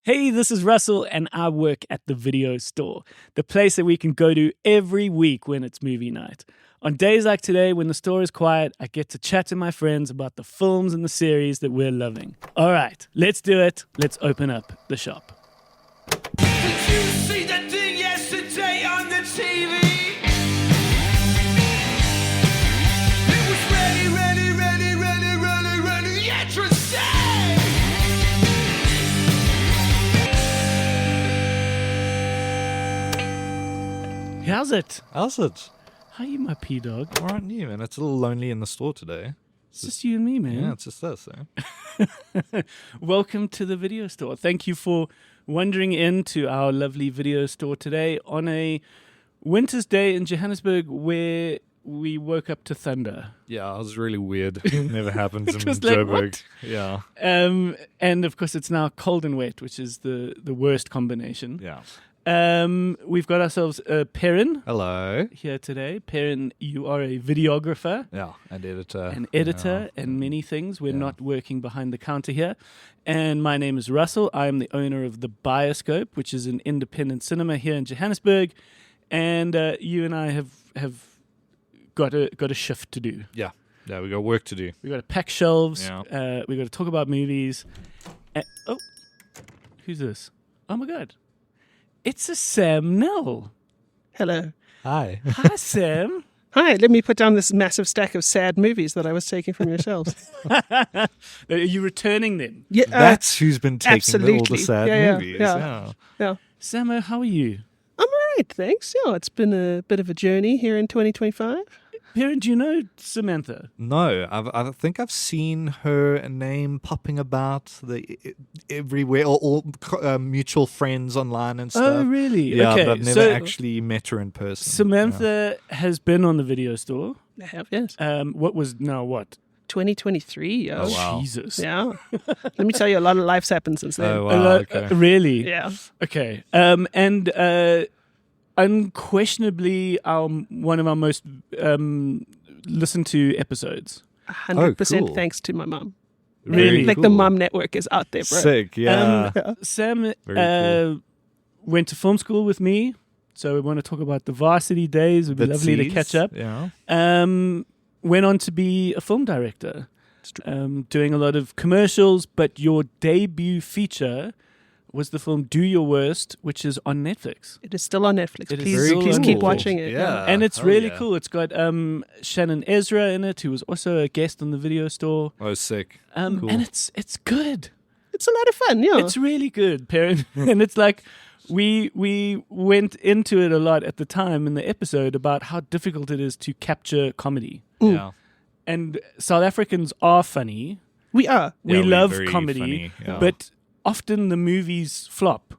Hey, this is Russell, and I work at the video store, the place that we can go to every week when it's movie night. On days like today, when the store is quiet, I get to chat to my friends about the films and the series that we're loving. All right, let's do it. Let's open up the shop. Did you see that thing yesterday on the TV? It was ready, interesting! How's it? How's it? How you, my P-dog? All right, you, man. It's a little lonely in the store today. It's just you and me, man. Yeah, it's just us, eh? Welcome to the video store. Thank you for wandering into our lovely video store today on a winter's day in Johannesburg where we woke up to thunder. Yeah, it was really weird. It never happens in was like, Joburg. what? Yeah. And of course, it's now cold and wet, which is the worst combination. Yeah. We've got ourselves Perrin Hello. here today. Perrin, you are a videographer. Yeah, and editor. An editor and many things. We're not working behind the counter here. And my name is Russell. I am the owner of the Bioscope, which is an independent cinema here in Johannesburg. And you and I have got a shift to do. Yeah, we got work to do. We got to pack shelves. Yeah. We got to talk about movies. Oh, who's this? Oh my God. It's a Sam Nell. Hello. Hi. Hi, Sam. Hi, let me put down this massive stack of sad movies that I was taking from your shelves. Are you returning them? Yeah, That's who's been taking all absolutely. the sad Yeah, movies. yeah. Yeah. Samo, how are you? I'm all right, thanks. Yeah, it's been a bit of a journey here in 2025. Perrin, do you know Samantha? No, I think I've seen her name popping about everywhere, all mutual friends online and stuff. Oh, really? Yeah, okay. but I've never actually met her in person. Samantha has been on the video store. I have, yes. What? 2023, yo. Oh, wow. Jesus. Yeah. Let me tell you, a lot of life's happened since then. Oh, wow. Okay. Really? Yeah. Okay. Unquestionably, one of our most listened to episones. 100% cool. thanks to my mum. Really? Like the mum network is out there, bro. Sick, yeah. Sam Very cool. went to film school with me, so we want to talk about the varsity days. It would be lovely to catch up. Yeah. Went on to be a film director, doing a lot of commercials, but your debut feature was the film Do Your Worst, which is on Netflix. It is still on Netflix. It is Please, still please on keep Netflix. watching it. Yeah. And it's hell really yeah. cool. It's got Shannon Ezra in it, who was also a guest on the video store. Oh, sick. And Cool. it's good. It's a lot of fun, yeah. It's really good, Perrin. And it's like we went into it a lot at the time in the episode about how difficult it is to capture comedy. Yeah. And South Africans are funny. We are. We we're love very comedy, funny, yeah. but often the movies flop.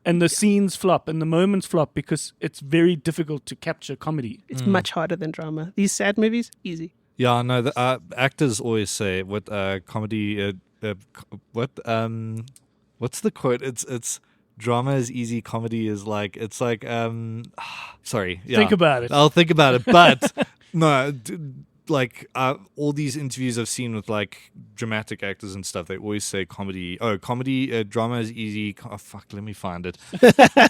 And the scenes flop and the moments flop because it's very difficult to capture comedy. It's much harder than drama. These sad movies, easy. Yeah, no, the actors always say what comedy, what's the quote? It's drama is easy, comedy is like, it's like, sorry. Yeah. Think about it. I'll think about it. But no, like all these interviews I've seen with like dramatic actors and stuff, they always say comedy, drama is easy. Oh, fuck, let me find it.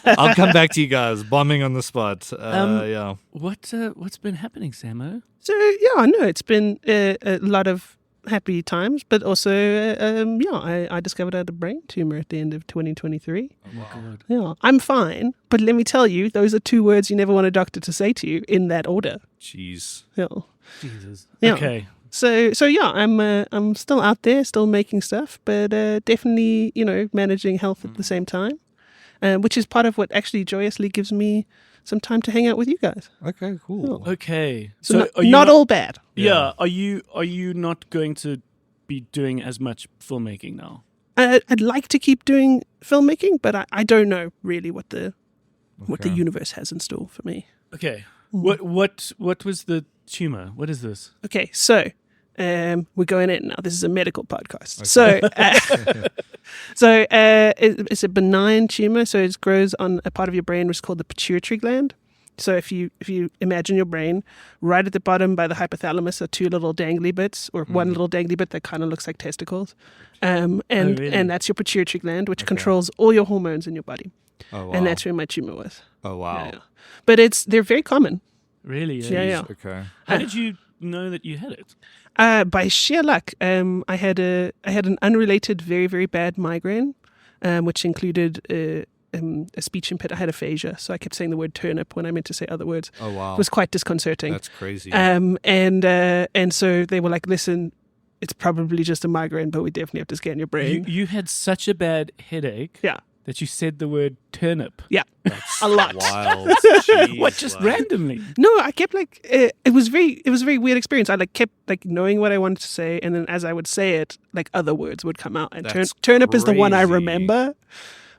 I'll come back to you guys. Bombing on the spot. Yeah. What's been happening, Samo? So, yeah, no, it's been a lot of happy times, but also, I discovered I had a brain tumor at the end of 2023. Oh my God. Yeah, I'm fine, but let me tell you, those are two words you never want a doctor to say to you in that order. Jeez. Yeah. Jesus. Yeah. Okay. So yeah, I'm still out there, still making stuff, but definitely, managing health at the same time, which is part of what actually joyously gives me some time to hang out with you guys. Okay, cool. Okay. So are you not all bad. Yeah. Are you not going to be doing as much filmmaking now? I'd like to keep doing filmmaking, but I don't know really what the universe has in store for me. Okay. What was the tumor? What is this? Okay, so we're going in now. This is a medical podcast. Okay. So it's a benign tumor. So it grows on a part of your brain which is called the pituitary gland. So if you imagine your brain, right at the bottom by the hypothalamus are two little dangly bits, or one little dangly bit that kind of looks like testicles, and that's your pituitary gland, which controls all your hormones in your body. Oh, wow. And that's where my tumor was. Oh, wow. Yeah. But they're very common. Really? Yeah. Okay. How did you know that you had it? By sheer luck, I had an unrelated, very, very bad migraine, which included a speech impediment. I had aphasia, so I kept saying the word turnip when I meant to say other words. Oh, wow. It was quite disconcerting. That's crazy. And so they were like, listen, it's probably just a migraine, but we definitely have to scan your brain. You had such a bad headache Yeah. that you said the word turnip. Yeah. That's a lot. Wild. What, just randomly? No, I kept it was a very weird experience. I kept knowing what I wanted to say, and then as I would say it, other words would come out. And That's turnip is the one I crazy. remember.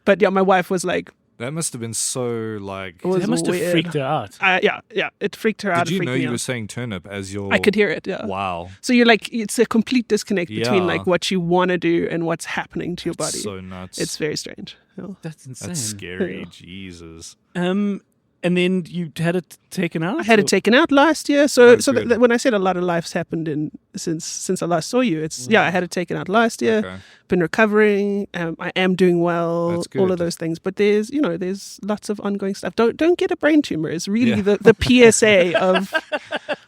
But yeah, my wife was like, That must have been so it was That must have weird. freaked her out. Yeah, it freaked her out. Did you it know freaked me you out. were saying turnip as your... I could hear it, yeah. Wow. So you're it's a complete disconnect between Yeah. what you want to do and what's happening to your body. So nuts. It's very strange. Yeah. That's insane. That's scary. Yeah. Jesus. And then you had it taken out? I had or- it taken out last year. So good. when I said a lot of life's happened since I last saw you, I had it taken out last year. Okay. Been recovering. I am doing well. That's All good. of those things. But there's lots of ongoing stuff. Don't get a brain tumor. It's really the PSA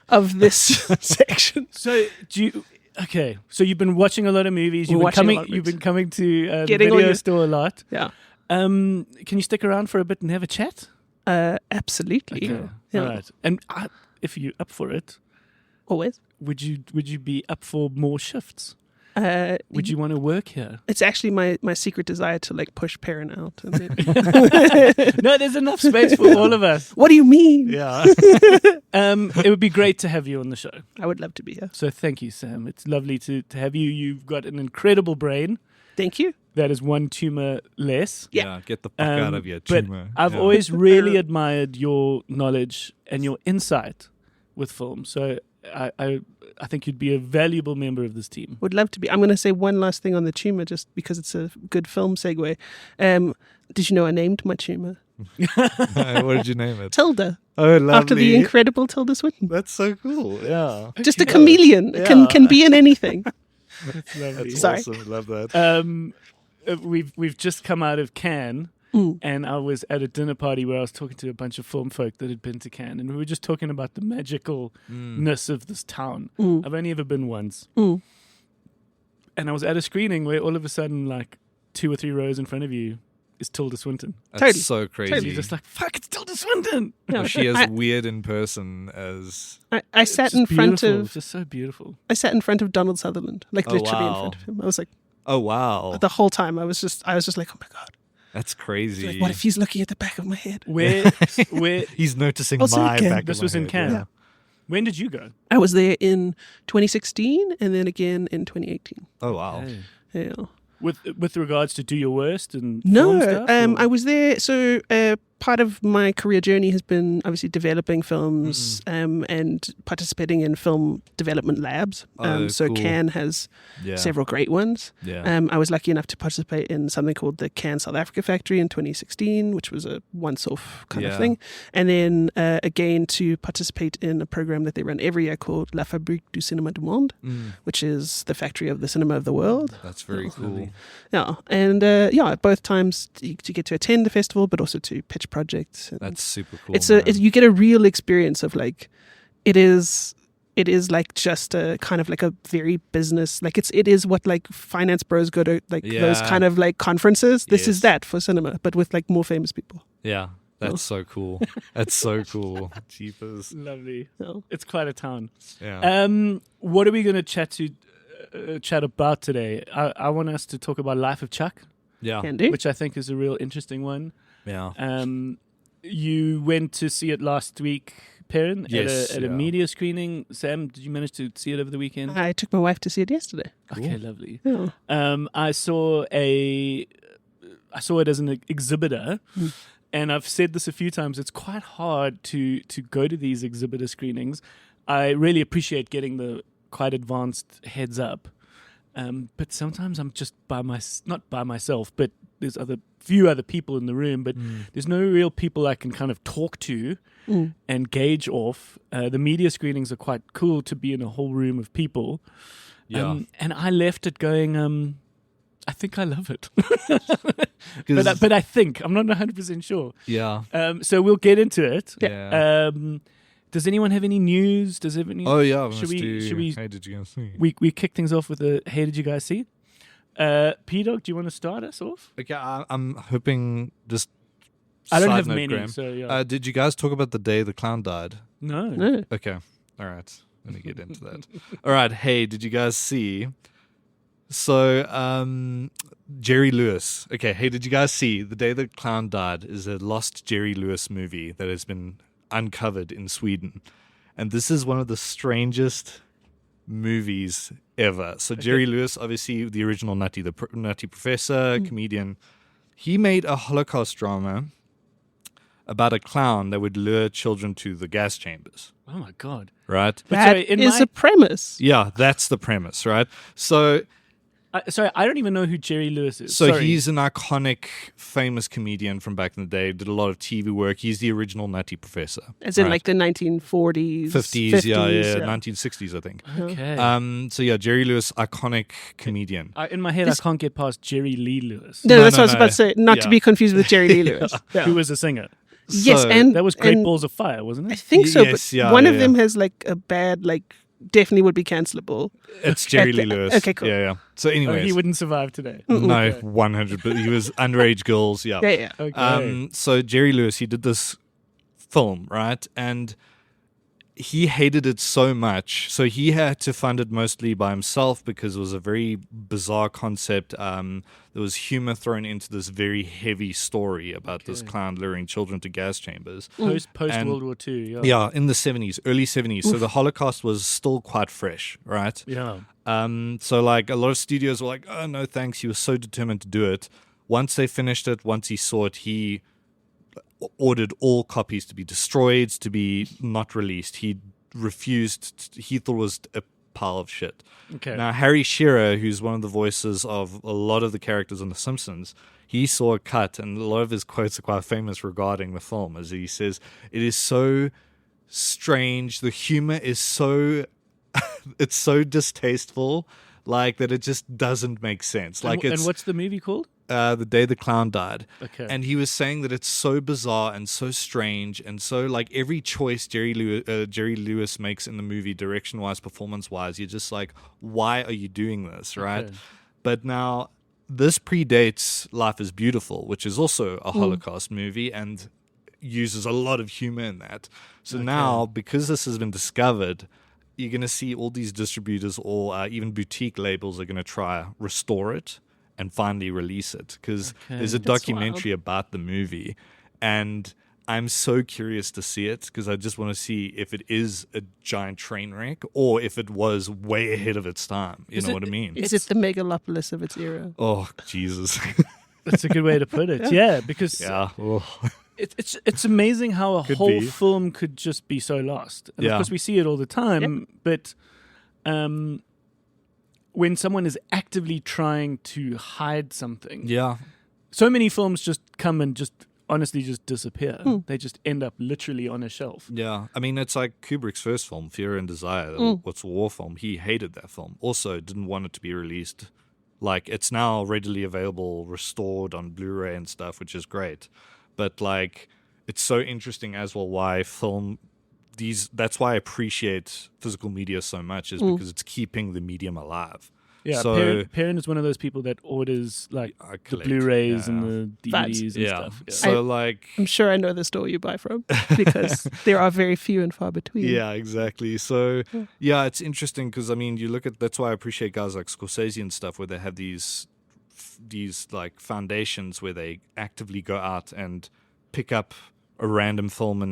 of this section. So do you... Okay, so you've been watching a lot of movies. We're watching a lot of You've movies. been coming to the Getting all video your- store a lot. Yeah. Can you stick around for a bit and have a chat? Absolutely. Okay. Yeah. All right. And if you're up for it, Always. would you be up for more shifts? Would you want to work here? It's actually my secret desire to push Perrin out. And then... No, there's enough space for all of us. What do you mean? Yeah. It would be great to have you on the show. I would love to be here. So thank you, Sam. It's lovely to have you. You've got an incredible brain. Thank you. That is one tumor less. Yeah. Get the fuck out of your But tumor. I've Yeah. always really admired your knowledge and your insight with film. So I think you'd be a valuable member of this team. Would love to be. I'm going to say one last thing on the tumor just because it's a good film segue. Did you know I named my tumor? What did you name it? Tilda. Oh, lovely. After the incredible Tilda Swinton. That's so cool. Yeah. Just a chameleon. Can be in anything. That's lovely. That's Sorry. awesome. Love that. We've just come out of Cannes, and I was at a dinner party where I was talking to a bunch of film folk that had been to Cannes, and we were just talking about the magicalness of this town. I've only ever been once, and I was at a screening where all of a sudden, 2 or 3 rows in front of you is Tilda Swinton. That's Totally. so crazy. You're just like, fuck, it's Tilda Swinton. No, Was she as weird in person as... I sat Just in front beautiful. of Just so beautiful. Donald Sutherland, literally in wow. front of him. I was like, Oh, wow. the whole time I was just like, oh my god, That's crazy. what if he's looking at the back of my head? Where He's noticing Also my in Cannes. back this of my was in head, Cannes. yeah. When did you go? I was there in 2016 and then again in 2018. Oh, wow. Yeah. With regards to Do Your Worst and No, film stuff? or- I was there. So part of my career journey has been obviously developing films and participating in film development labs. So cool. Cannes has Yeah. several great ones. Yeah. I was lucky enough to participate in something called the Cannes South Africa Factory in 2016, which was a once-off kind of Yeah. thing. And then again to participate in a program that they run every year called La Fabrique du Cinéma du Monde, which is the factory of the cinema of the world. That's very cool. Yeah, and at both times you get to attend the festival, but also to pitch projects. And That's super cool. you get a real experience of it is just a kind of a very business, it is what finance bros go to those Yeah. kind of conferences. This is Yes. that for cinema, but with more famous people. Yeah. That's so cool. That's so cool. Jeepers. Lovely. So, It's quite a town. Yeah. What are we going to chat about today? I want us to talk about Life of Chuck, Yeah. can do. which I think is a real interesting one. Yeah. You went to see it last week, Perrin, Yes, at a yeah. media screening. Sam, did you manage to see it over the weekend? I took my wife to see it yesterday. Okay, lovely. Yeah. I saw it as an exhibitor, and I've said this a few times. It's quite hard to go to these exhibitor screenings. I really appreciate getting the quite advanced heads up. But sometimes I'm just not by myself, but there's few other people in the room, but there's no real people I can kind of talk to and gauge off. The media screenings are quite cool to be in a whole room of people. Yeah. And I left it going, I think I love it. 'Cause- but I think, I'm not 100% sure. Yeah. So we'll get into it. Yeah. Does anyone have any news? Does everyone? Oh yeah. Should we? Hey, did you guys see? We kick things off with a hey, did you guys see? P-Dog, do you want to start us off? Okay, I'm hoping just. I don't side have note, many, Graham. so yeah. Did you guys talk about the day the clown died? No. No. Okay. All right. Let me get into that. All right. Hey, did you guys see? So, Jerry Lewis. Okay. Hey, did you guys see the day the clown died? Is a lost Jerry Lewis movie that has been uncovered in Sweden, and this is one of the strangest movies ever. So Jerry Lewis, obviously the original Nutty Professor, comedian, he made a Holocaust drama about a clown that would lure children to the gas chambers. Oh my god. Right? But That sorry, is a premise. Yeah, that's the premise, right? So sorry, I don't even know who Jerry Lewis is. So Sorry. he's an iconic, famous comedian from back in the day. Did a lot of TV work. He's the original Nutty Professor. As in right? like the 1940s. 50s, yeah, 1960s, I think. Okay. So yeah, Jerry Lewis, iconic comedian. In my head, I can't get past Jerry Lee Lewis, No, No, that's no, what I was no. about to say. Not to Yeah. be confused with Jerry Lee Lewis. Yeah. who was a singer. Yes, So- and That was Great and Balls of Fire, wasn't I it? think so, Yes, but yeah, one yeah, of them yeah. has like a bad, like definitely would be cancelable. It's Jerry Lee Okay, Lewis. okay, cool. Yeah, yeah. So Oh, anyways, he wouldn't survive today. no, 100, but he was underage girls, yeah. Yeah, yeah. Okay. So Jerry Lewis, he did this film, right? And he hated it so much. So he had to fund it mostly by himself because it was a very bizarre concept. There was humor thrown into this very heavy story about this clown luring children to gas chambers. Post And- World War II. Yeah. Yeah, in the 70s, early 70s. So the Holocaust was still quite fresh, right? Yeah. So like a lot of studios were like, oh no thanks, he was so determined to do it. Once they finished it, once he saw it, he ordered all copies to be destroyed, to be not released. He refused, he thought it was a pile of shit. Okay. Now Harry Shearer, who's one of the voices of a lot of the characters on The Simpsons, he saw a cut, and a lot of his quotes are quite famous regarding the film, as he says, it is so strange, the humor is so it's so distasteful, like that it just doesn't make sense. Like and it's what's the movie called? The Day the Clown Died. Okay. And he was saying that it's so bizarre and so strange, and so like every choice Jerry Lewis makes in the movie, direction wise, performance wise, you're just like, why are you doing this, right? Okay. But now this predates Life is Beautiful, which is also a Holocaust movie and uses a lot of humor in that. So now, because this has been discovered, you're going to see all these distributors or even boutique labels are going to try restore it and finally release it, because there's a That's documentary about the movie, and I'm so curious to see it because I just want to see if it is a giant train wreck or if it was way ahead of its time. You know what I mean? Is it the megalopolis of its era? Oh, Jesus. That's a good way to put it. Yeah, because Yeah. Oh. it's amazing how a Could whole be. film could just be so lost. And Yeah. of course, we see it all the time. But when someone is actively trying to hide something, Yeah. so many films just come and just honestly just disappear. They just end up literally on a shelf. Yeah. I mean, it's like Kubrick's first film, Fear and Desire, what's a war film. He hated that film. Also, didn't want it to be released. Like, it's now readily available, restored on Blu-ray and stuff, which is great. But, like, it's so interesting as well why that's why I appreciate physical media so much, is because it's keeping the medium alive. Yeah, So- Perrin is one of those people that orders like I the collect, Blu-rays yeah. and the DVDs and Yeah. stuff. Yeah. So, like... I'm sure I know the store you buy from because there are very few and far between. Yeah, exactly. So, yeah, it's interesting because, I mean, you look at, that's why I appreciate guys like Scorsese and stuff where they have these like foundations where they actively go out and pick up a random film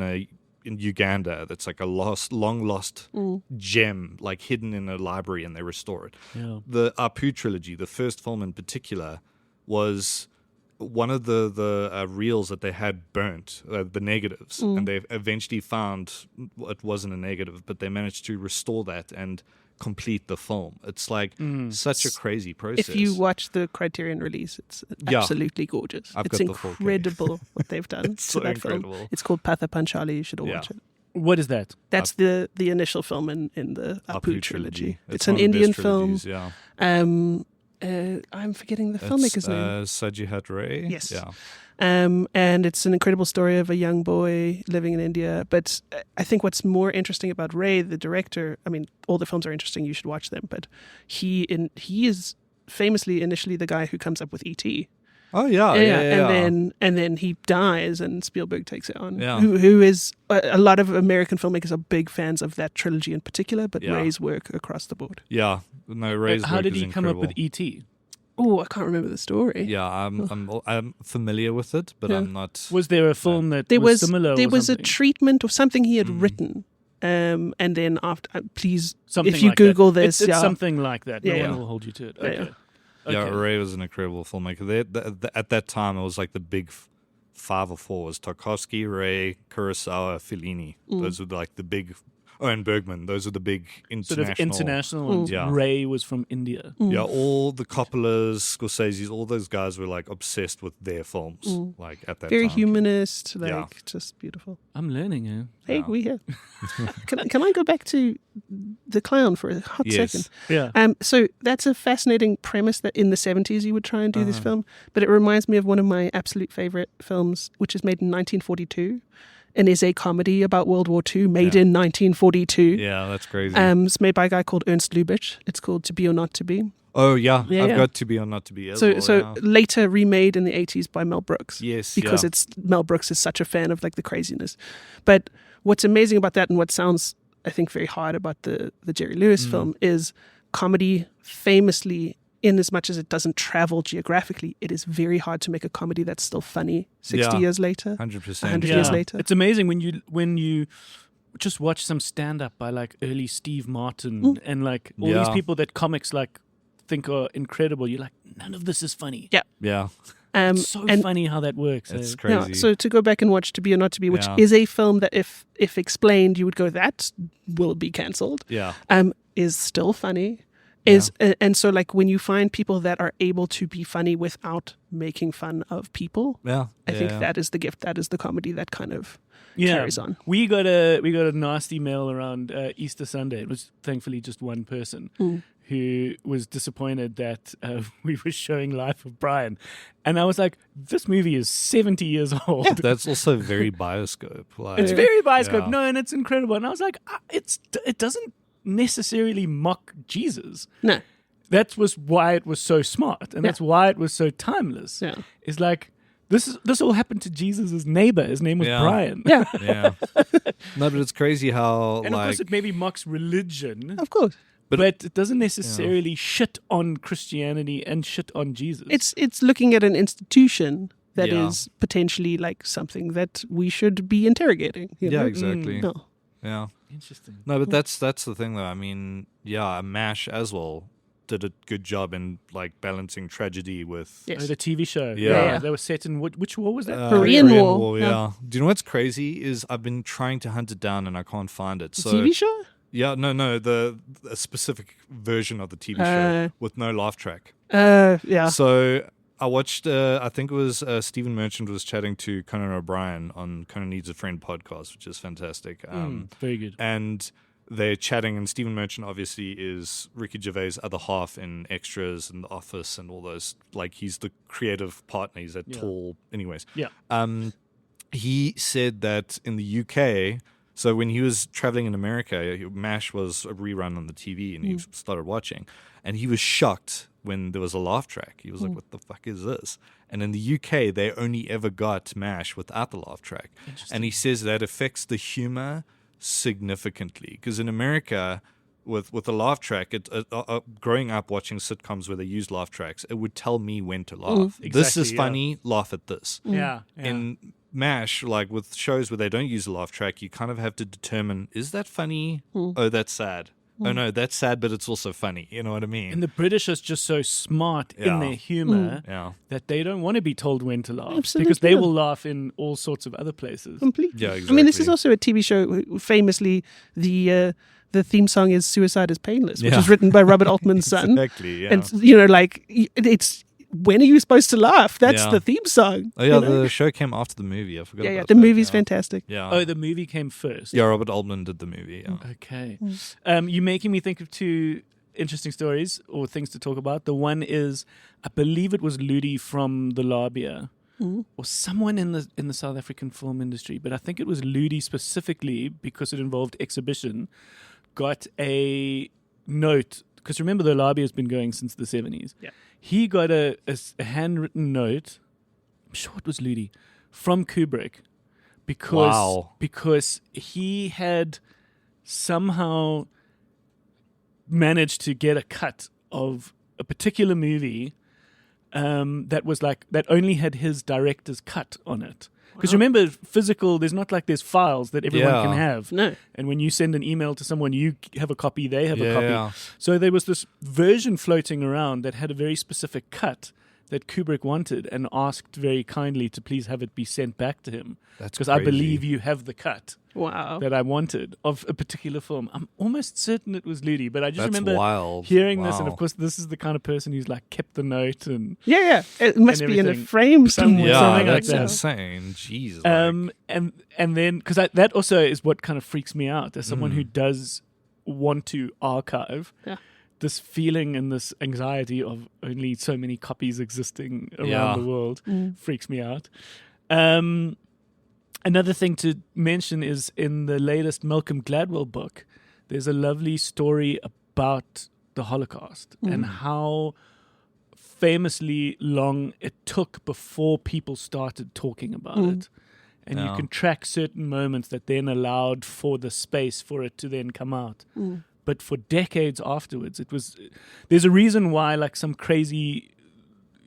in Uganda that's like a long lost gem, like hidden in a library, and they restore it. Yeah. The Apu trilogy, the first film in particular, was one of the reels that they had burnt, the negatives, and they eventually found it wasn't a negative, but they managed to restore that and complete the film. It's like such a crazy process. If you watch the Criterion release, it's absolutely gorgeous. It's got the 4K. incredible what they've done It's to so that incredible. film. It's called Patha Panchali. You should all watch it. What is that? That's the initial film in the Apu Apu trilogy. It's one an of the best Indian film. trilogies, Yeah. I'm forgetting the filmmaker's name. Sajihat Ray. Yes. Yeah. And it's an incredible story of a young boy living in India. But I think what's more interesting about Ray, the director, I mean, all the films are interesting. You should watch them. But he is famously initially the guy who comes up with E.T. Oh yeah. And then he dies, and Spielberg takes it on. Yeah. Who is a lot of American filmmakers are big fans of that trilogy in particular, but Yeah. Ray's work across the board. Yeah. No, Ray's How work did is he come up with incredible. E.T.? Oh, I can't remember the story. Yeah, I'm familiar with it, but Yeah. I'm not. Was there a film that There was similar? there or was something? a treatment of something he had written, and then after, please, Something if you like that. Google this, it's yeah, something like that. No Yeah. one will hold you to it. Yeah, Okay. Yeah, Okay. Ray was an incredible filmmaker. At that time, it was like the big 5 or 4 was Tarkovsky, Ray, Kurosawa, Fellini. Those were like the big. Oh, and Bergman. Those are the big Sort of international ones. Yeah. Ray was from India. Yeah, all the Coppolas, Scorsese's, all those guys were like obsessed with their films. Like at that very time. humanist, like Yeah. just beautiful. I'm learning. Hey, Yeah. we here. Can I go back to the clown for a hot Yes. second? Yeah. So that's a fascinating premise that in the 70s you would try and do Uh-huh. this film, but it reminds me of one of my absolute favorite films, which is made in 1942 and is a comedy about World War II made in 1942. Yeah, that's crazy. It's made by a guy called Ernst Lubitsch. It's called To Be or Not to Be. Oh yeah, Yeah, I've yeah. got To Be or Not to Be as So well. Yeah. later remade in the 80s by Mel Brooks. Yes, Because yeah. it's Mel Brooks is such a fan of like the craziness. But what's amazing about that and what sounds, I think, very hard about the Jerry Lewis film is comedy famously, in as much as it doesn't travel geographically, it is very hard to make a comedy that's still funny 60 Yeah. years later. 100%. 100 years later. It's amazing when you just watch some stand up by like early Steve Martin and like all these Yeah. people that comics like think are incredible. You're like, none of this is funny. Yeah. Yeah, It's so funny how that works. it's eh? crazy. Yeah, so to go back and watch To Be or Not to Be, which Yeah. is a film that if explained, you would go, that will be cancelled, yeah, is still funny. And so like when you find people that are able to be funny without making fun of people, yeah. I think yeah. that is the gift. That is the comedy that kind of carries on. We got a nasty mail around Easter Sunday. It was thankfully just one person who was disappointed that we were showing Life of Brian, and I was like, "This movie is 70 years old. That's also very bioscope. Like, It's very bioscope. Yeah. No, and it's incredible." And I was like, "It doesn't necessarily mock Jesus." No. That was why it was so smart, and that's why it was so timeless. Yeah. It's like this all happened to Jesus' neighbor. His name was Yeah. Brian. Yeah, Yeah. No, but it's crazy how And of course, like it maybe mocks religion, of course. but it doesn't necessarily shit on Christianity and shit on Jesus. It's looking at an institution that Yeah. is potentially like something that we should be interrogating. You yeah, know? exactly. No. Yeah. interesting. No, but that's the thing though. I mean, yeah, MASH as well did a good job in like balancing tragedy with Yes. Oh, the TV show. Yeah. They were set in which war was that? Korean War. Yeah. Yeah. Do you know what's crazy is I've been trying to hunt it down and I can't find it. So TV show? yeah, no, the a specific version of the TV Uh, show with no laugh track. Yeah. So I watched, I think it was Stephen Merchant was chatting to Conan O'Brien on Conan Needs a Friend podcast, which is fantastic. Very good. And they're chatting, and Stephen Merchant obviously is Ricky Gervais' other half in Extras and The Office and all those. Like, he's the creative partner. He's that tall. Anyways. Yeah. He said that in the UK, so when he was traveling in America, MASH was a rerun on the TV, and he started watching. And he was shocked when there was a laugh track. He was like, what the fuck is this? And in the UK, they only ever got MASH without the laugh track. And he says that affects the humor significantly. Because in America, with a laugh track, growing up watching sitcoms where they use laugh tracks, it would tell me when to laugh. This Exactly, is yeah. funny, laugh at this. Yeah. In MASH, like with shows where they don't use a laugh track, you kind of have to determine, is that funny? Oh, that's sad. Oh no, that's sad, but it's also funny. You know what I mean? And the British are just so smart in Yeah. their humor yeah. that they don't want to be told when to laugh. Absolutely, Because they yeah. will laugh in all sorts of other places. Completely. Yeah, I mean, this is exactly. also a TV show. Famously, the the theme song is "Suicide is Painless," which Yeah. is written by Robert Altman's son. Exactly. Yeah. And it's when are you supposed to laugh? That's Yeah. the theme song. Oh yeah, you know? the show came after the movie. I forgot. yeah. about The that. movie's Yeah. fantastic. Yeah. Oh, the movie came first. Yeah, Robert Altman did the movie. Yeah. Okay. You're making me think of two interesting stories or things to talk about. The one is, I believe it was Ludi from the Labia or someone in the South African film industry, but I think it was Ludi specifically because it involved exhibition, got a note, because remember the Labia has been going since the 70s. Yeah. He got a handwritten note, I'm sure it was Ludi, from Kubrick because he had somehow managed to get a cut of a particular movie that only had his director's cut on it. Because remember, physical, there's not like there's files that everyone Yeah. can have. No. And when you send an email to someone, you have a copy, they have a copy. Yeah. So there was this version floating around that had a very specific cut that Kubrick wanted and asked very kindly to please have it be sent back to him. That's because I crazy. believe you have the cut Wow. that I wanted of a particular film. I'm almost certain it was Ludi, but I just That's remember wild. hearing this, and Wow. of course, this is the kind of person who's like kept the note and Yeah. It must And be in a everything. frame somewhere. Yeah, something like that's that. insane. Jesus. and then because that also is what kind of freaks me out as someone who does want to archive. Yeah. This feeling and this anxiety of only so many copies existing around Yeah. the world freaks me out. Another thing to mention is in the latest Malcolm Gladwell book, there's a lovely story about the Holocaust and how famously long it took before people started talking about it. And you Yeah. can track certain moments that then allowed for the space for it to then come out. But for decades afterwards, there's a reason why like some crazy,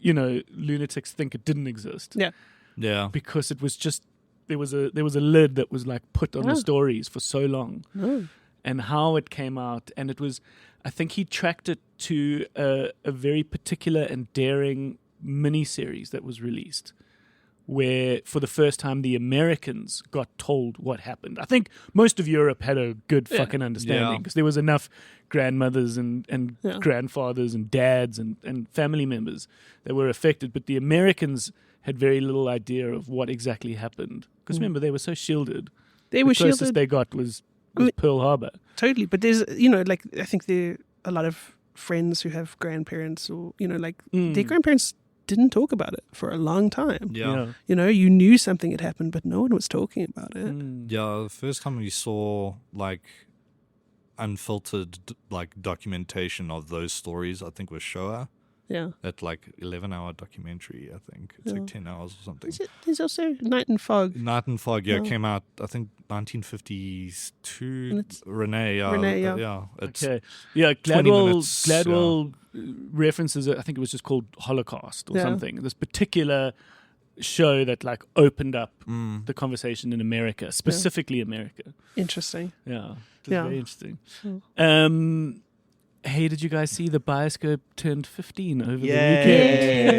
lunatics think it didn't exist. Yeah. yeah. Because it was just, there was a lid that was like put on the Oh. stories for so long. Oh. And how it came out. And it was, I think he tracked it to a very particular and daring miniseries that was released, where for the first time the Americans got told what happened. I think most of Europe had a good fucking understanding Yeah. because there was enough grandmothers and Yeah. grandfathers and dads and family members that were affected. But the Americans had very little idea of what exactly happened. Because remember, they were so shielded. They were The closest shielded. they got was I mean- Pearl Harbor. Totally. But there's, I think there are a lot of friends who have grandparents or, their grandparents didn't talk about it for a long time. Yeah. You knew something had happened, but no one was talking about it. Yeah, the first time we saw like unfiltered documentation of those stories, I think was Shoah. Yeah. That 11-hour documentary, I think. It's like 10 hours or something. There's also Night and Fog. Night and Fog, Yeah. came out, I think, 1952. And it's- Renee, yeah. It's Okay. Yeah, 20 Gladwell, minutes, Gladwell references it. I think it was just called Holocaust or Yeah. something. This particular show that opened up the conversation in America, specifically America. Interesting. Yeah. It was Yeah. very interesting. Mm. Hey, did you guys see the Bioscope turned 15 over the Yay.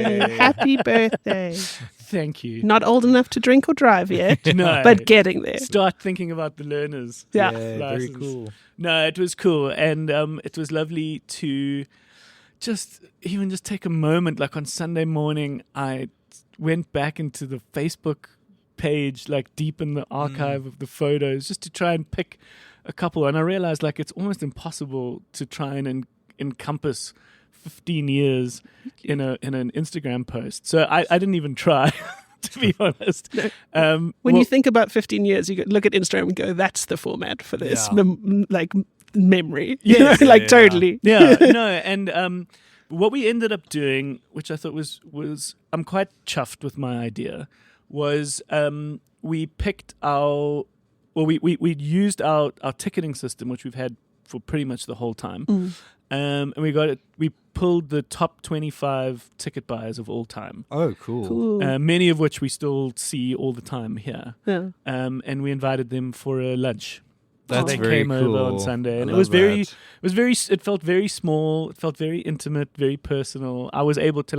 weekend? Yay. Happy birthday. Thank you. Not old enough to drink or drive yet, No. but getting there. Start thinking about the learners. Yeah. very license. cool. No, it was cool, and it was lovely to just take a moment. Like on Sunday morning, I went back into the Facebook page, deep in the archive of the photos, just to try and pick a couple. And I realized it's almost impossible to try and encompass 15 years in an Instagram post. So I didn't even try. To be honest, When you think about 15 years, you look at Instagram and go, that's the format for this. Yeah. Memory. Yes. Yeah. Totally. yeah, no, and what we ended up doing, which I thought was I'm quite chuffed with my idea, was we picked we used our ticketing system, which we've had for pretty much the whole time, and we pulled the top 25 ticket buyers of all time. Oh, cool. Cool. Many of which we still see all the time here, Yeah. and we invited them for a lunch. That's They very came cool. over on Sunday, and I it was love very, that. it felt very small. It felt very intimate, very personal. I was able to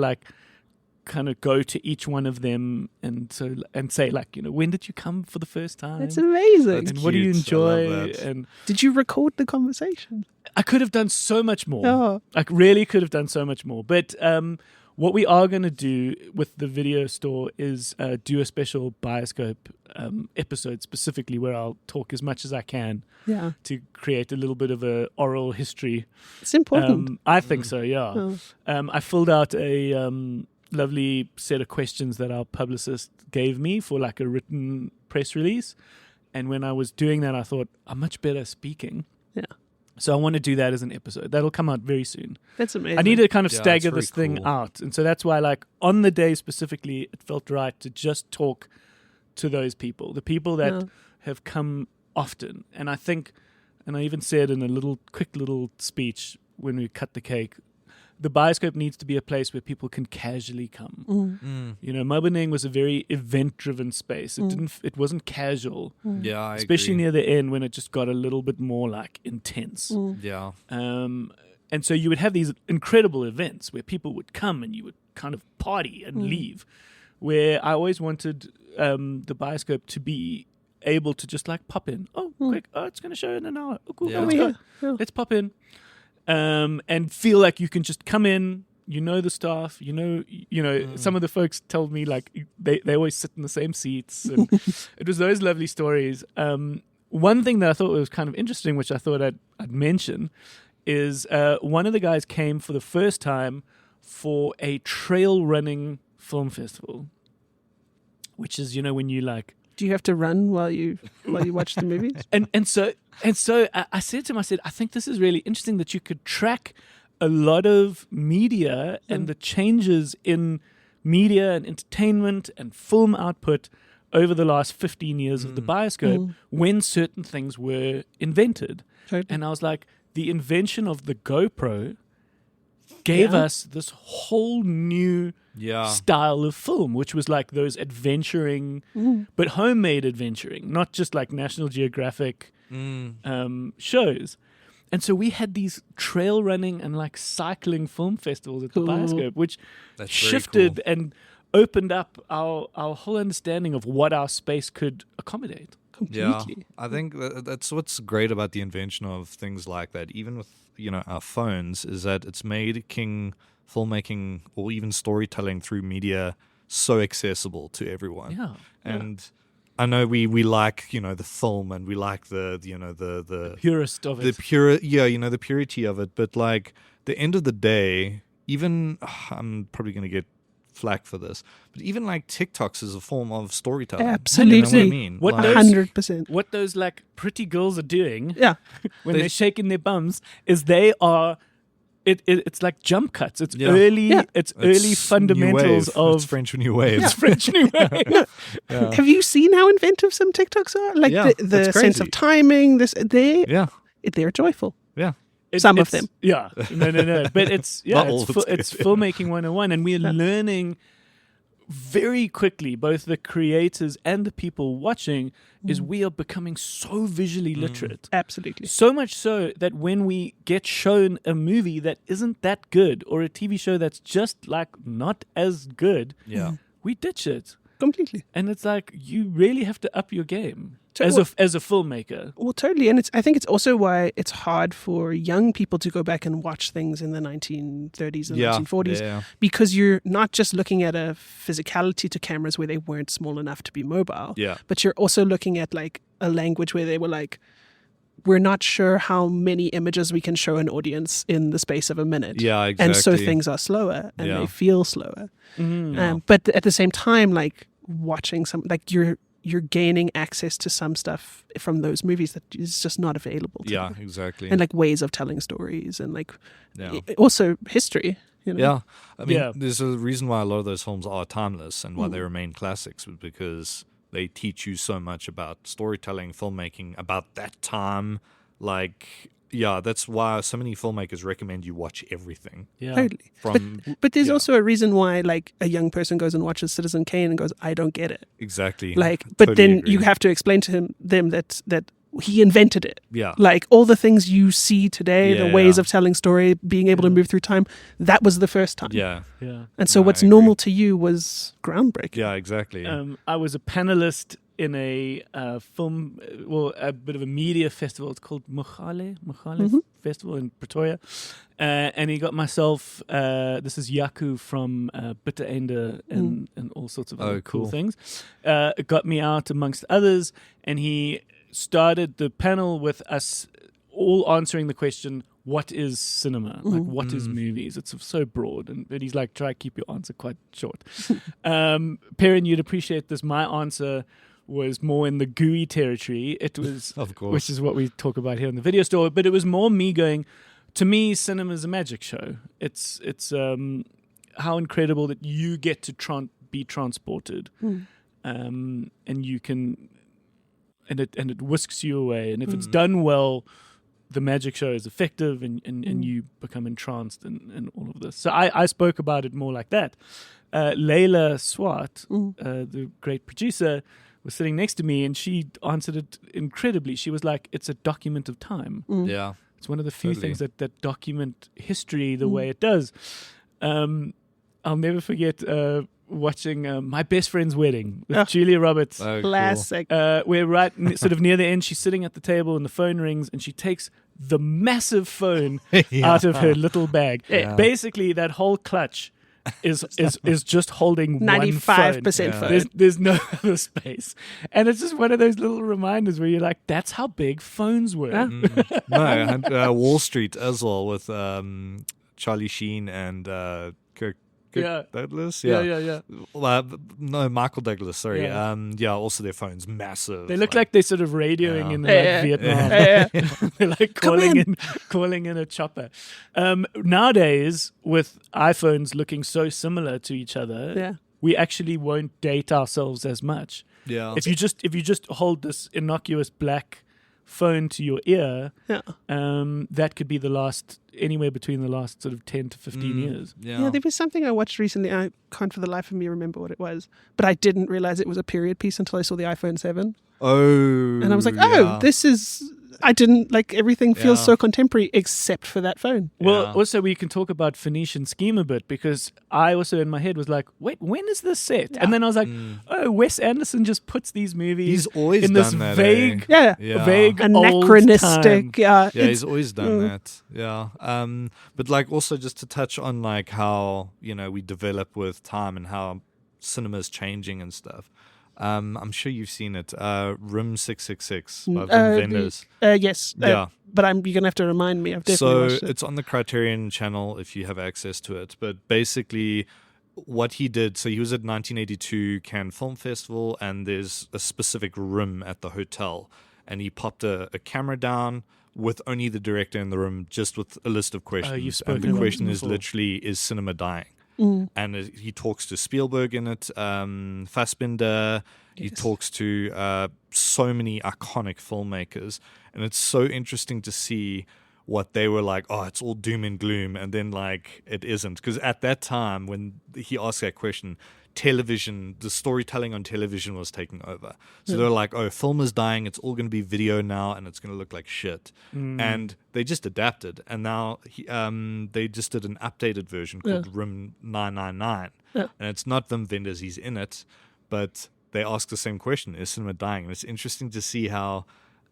kind of go to each one of them and say like, when did you come for the first time? That's amazing. And what do you cute. I love enjoy? that. And Did you record the conversation? I could have done so much more. Oh. I really could have done so much more. But what we are going to do with the video store is do a special Bioscope episode specifically where I'll talk as much as I can Yeah. to create a little bit of a oral history. It's important. I think so, yeah. Oh. I filled out a lovely set of questions that our publicist gave me for like a written press release. And when I was doing that, I thought, I'm much better speaking. Yeah. So I want to do that as an episode. That'll come out very soon. That's amazing. I need to kind of Yeah, stagger it's very this thing cool. out. And so that's why, like, on the day specifically, it felt right to just talk to those people, the people that Yeah. have come often. And I think, and I even said in a quick little speech when we cut the cake, the Bioscope needs to be a place where people can casually come. Maboneng was a very event-driven space. It wasn't casual, Yeah, I especially agree. near the end when it just got a little bit more like intense. Yeah. And so you would have these incredible events where people would come and you would kind of party and leave. Where I always wanted the Bioscope to be able to just like pop in. Oh, quick! Oh, it's going to show in an hour. Oh, cool! Yeah. Let's go. Yeah. Let's pop in, and feel like you can just come in. You know the staff. Some of the folks told me like they always sit in the same seats, and it was those lovely stories. One thing that I thought was kind of interesting, which I thought I'd mention, is one of the guys came for the first time for a trail running film festival, which is when you like. Do you have to run while you watch the movies? And so I said to him, I think this is really interesting that you could track a lot of media and the changes in media and entertainment and film output over the last 15 years of the Bioscope when certain things were invented. Totally. And I was like, the invention of the GoPro gave us this whole new Yeah. style of film, which was like those adventuring, but homemade adventuring, not just like National Geographic shows. And so we had these trail running and like cycling film festivals at the Bioscope, which That's very shifted cool. and opened up our whole understanding of what our space could accommodate. Completely. I think that's what's great about the invention of things like that. Even with our phones, is that it's made filmmaking or even storytelling through media so accessible to everyone. Yeah. And I know we like the film and we like the Purist of it. the purity of it. But like the end of the day, even I'm probably going to get flack for this, but even like TikToks is a form of storytelling. Absolutely. You know what I mean? What Like- those- 100%. What those like pretty girls are doing Yeah. when they're shaking their bums is they are it's like jump cuts. It's Yeah. early Yeah. it's It's early new fundamentals wave. of It's French new wave. it's French New Wave. Have you seen how inventive some TikToks are? Like Yeah, the that's sense crazy. of timing. Yeah. They're joyful. Yeah. Some of It's- them. Yeah. No. But it's Not all of it's it's good. filmmaking 101 and we're learning very quickly, both the creators and the people watching, is we are becoming so visually literate. Absolutely. So much so that when we get shown a movie that isn't that good or a TV show that's just like not as good, Yeah. we ditch it. Completely. And it's like you really have to up your game So as what- a filmmaker. Well, totally. And I think it's also why it's hard for young people to go back and watch things in the 1930s and Yeah. 1940s Yeah. because you're not just looking at a physicality to cameras where they weren't small enough to be mobile, Yeah. but you're also looking at like a language where they were like, we're not sure how many images we can show an audience in the space of a minute. Yeah, And so exactly. things are slower and Yeah. they feel slower. Mm-hmm. But at the same time, like watching you're gaining access to some stuff from those movies that is just not available to Yeah, you. exactly. And like ways of telling stories and like Yeah. also history. Yeah. I mean, Yeah. there's a reason why a lot of those films are timeless and why they remain classics, because they teach you so much about storytelling, filmmaking, about that time. Like, yeah, that's why so many filmmakers recommend you watch everything. Yeah. Totally. From But there's Yeah. also a reason why like a young person goes and watches Citizen Kane and goes, I don't get it. Exactly. Like, but Totally then agree. you have to explain to them that he invented it. Yeah. Like all the things you see today, the ways Yeah. of telling story, being able to move through time, that was the first time. Yeah. Yeah. And so No, what's I agree. normal to you was groundbreaking. Yeah, exactly. I was a panelist in a film, a bit of a media festival. It's called Mukhale Festival in Pretoria. And he got myself, this is Yaku from Bitter Ender and all sorts of other cool cool. things. It got me out amongst others, and he started the panel with us all answering the question, what is cinema? Like, what is movies? It's so broad. But he's like, try to keep your answer quite short. Perrin, you'd appreciate this. My answer was more in the gooey territory. It was, Of course. which is what we talk about here in the video store. But it was more me going, to me, cinema is a magic show. It's how incredible that you get to be transported, and you can, and it whisks you away. And if it's done well, the magic show is effective, and you become entranced in all of this. So I spoke about it more like that. Layla Swart, the great producer, was sitting next to me, and she answered it incredibly. She was like, "It's a document of time." Yeah. It's one of the few Totally. things that document history the way it does. I'll never forget watching My Best Friend's Wedding with Julia Roberts. Oh, cool. Classic. We're right sort of near the end. She's sitting at the table and the phone rings, and she takes the massive phone out of her little bag. Yeah. Basically, that whole clutch is just holding 95% phone. phone. There's no other space, and it's just one of those little reminders where you're like, that's how big phones were. No, and Wall Street as well with Charlie Sheen and Kirk Yeah. Douglas. Yeah. No, Michael Douglas. Sorry. Yeah. Also their phones massive. They look like they're sort of radioing in Yeah. Vietnam. They're like calling in a chopper. Nowadays, with iPhones looking so similar to each other, we actually won't date ourselves as much. Yeah. If you just hold this innocuous black phone to your ear, that could be anywhere between the last sort of 10 to 15 years. Yeah, there was something I watched recently. I can't for the life of me remember what it was, but I didn't realize it was a period piece until I saw the iPhone 7. Oh. And I was like, yeah. this is... I didn't, like, everything feels Yeah. so contemporary except for that phone. Well, Yeah. also we can talk about Phoenician Scheme a bit, because I also in my head was like, wait, when is this set? And then I was like, oh, Wes Anderson just puts these movies He's always in this done that, vague, eh? Yeah. vague Anachronistic. old time. Yeah. Yeah, he's always done that. Yeah. But like also just to touch on like how, we develop with time and how cinema is changing and stuff. I'm sure you've seen it. Room 666 by Wim Wenders. Yes. Yeah. But you're going to have to remind me. I've definitely So watched it. it's on the Criterion channel if you have access to it. But basically what he did, so he was at 1982 Cannes Film Festival, and there's a specific room at the hotel, and he popped a camera down with only the director in the room, just with a list of questions. you've spoken and the about question this is before. literally, is cinema dying? And he talks to Spielberg in it, Fassbinder. He talks to so many iconic filmmakers, and it's so interesting to see what they were like. Oh, it's all doom and gloom, and then like it isn't, because at that time when he asked that question, television, the storytelling on television was taking over. So they were like, oh, film is dying, it's all going to be video now, and it's going to look like shit. And they just adapted, and now they just did an updated version called Room 999. And it's not Wim Wenders, he's in it, but they ask the same question, is cinema dying? And it's interesting to see how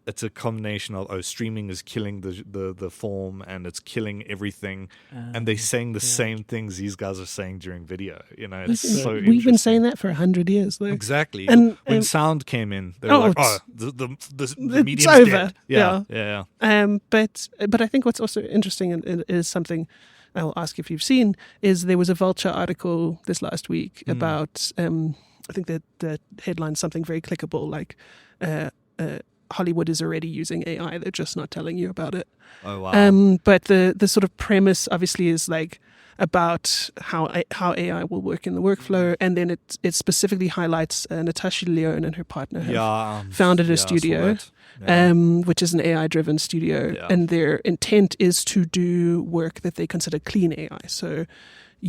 it's a combination of streaming is killing the form, and it's killing everything, and they're saying the same things these guys are saying during video. It's so interesting. We've been saying that for 100 years, though. Exactly. And- when sound came in, they were like, "Oh, the medium's over. dead." Yeah. But I think what's also interesting and is something I'll ask if you've seen is there was a Vulture article this last week about I think that the headline's something very clickable, like Hollywood is already using AI, they're just not telling you about it. Oh wow. But the sort of premise obviously is like about how AI will work in the workflow, and then it specifically highlights Natasha Lyonne and her partner have founded a I saw studio, that. which is an AI-driven studio, Yeah. and their intent is to do work that they consider clean AI. So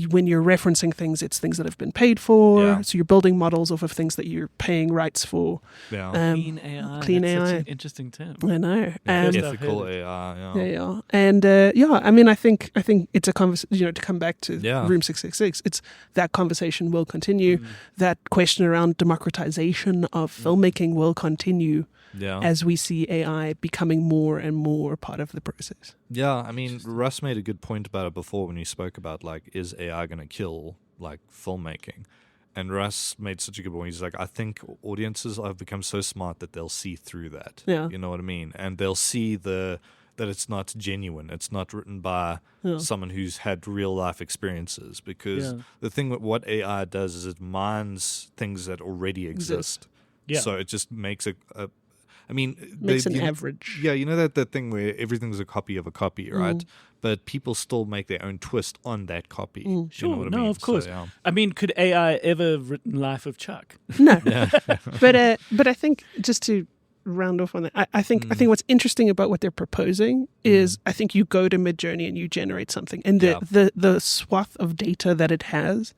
when you're referencing things, it's things that have been paid for. Yeah. So you're building models off of things that you're paying rights for. Yeah. Clean AI. Clean That's AI. such an interesting term. I know. Ethical AI. Yeah. And I mean, I think it's a conversation. To come back to Room 666, it's that conversation will continue. That question around democratization of filmmaking will continue. Yeah. As we see AI becoming more and more part of the process. Yeah, I mean, Russ made a good point about it before when we spoke about, like, is AI going to kill, like, filmmaking? And Russ made such a good point. He's like, I think audiences have become so smart that they'll see through that. Yeah. You know what I mean? And they'll see that it's not genuine. It's not written by someone who's had real-life experiences. Because the thing with what AI does is it mines things that already exist. Yeah. So it just makes Makes an average. Yeah, you know that thing where everything's a copy of a copy, right? But people still make their own twist on that copy. Sure, You know what I no, mean? of course. So, yeah. I mean, could AI ever have written Life of Chuck? No. But I think just to round off on that, I think what's interesting about what they're proposing is I think you go to Midjourney and you generate something, and the swath of data that it has.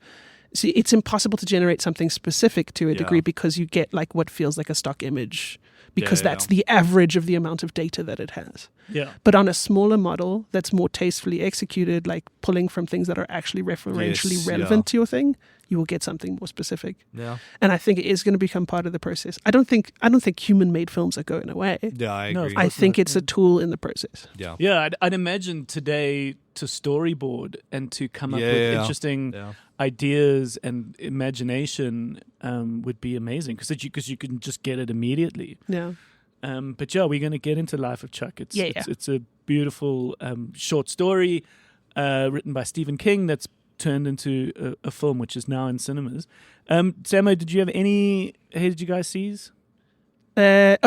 See, it's impossible to generate something specific to a degree because you get like what feels like a stock image because that's the average of the amount of data that it has. Yeah. But on a smaller model that's more tastefully executed, like pulling from things that are actually referentially relevant to your thing, you will get something more specific. Yeah. And I think it is going to become part of the process. I don't think human-made films are going away. Yeah, I agree. I think it's a tool in the process. Yeah. Yeah, I'd imagine today to storyboard and to come up with interesting ideas and imagination would be amazing because you can just get it immediately. Yeah. But yeah, we're going to get into Life of Chuck. It's a beautiful short story written by Stephen King that's turned into a film which is now in cinemas. Samo, did you have any hated you guys sees? That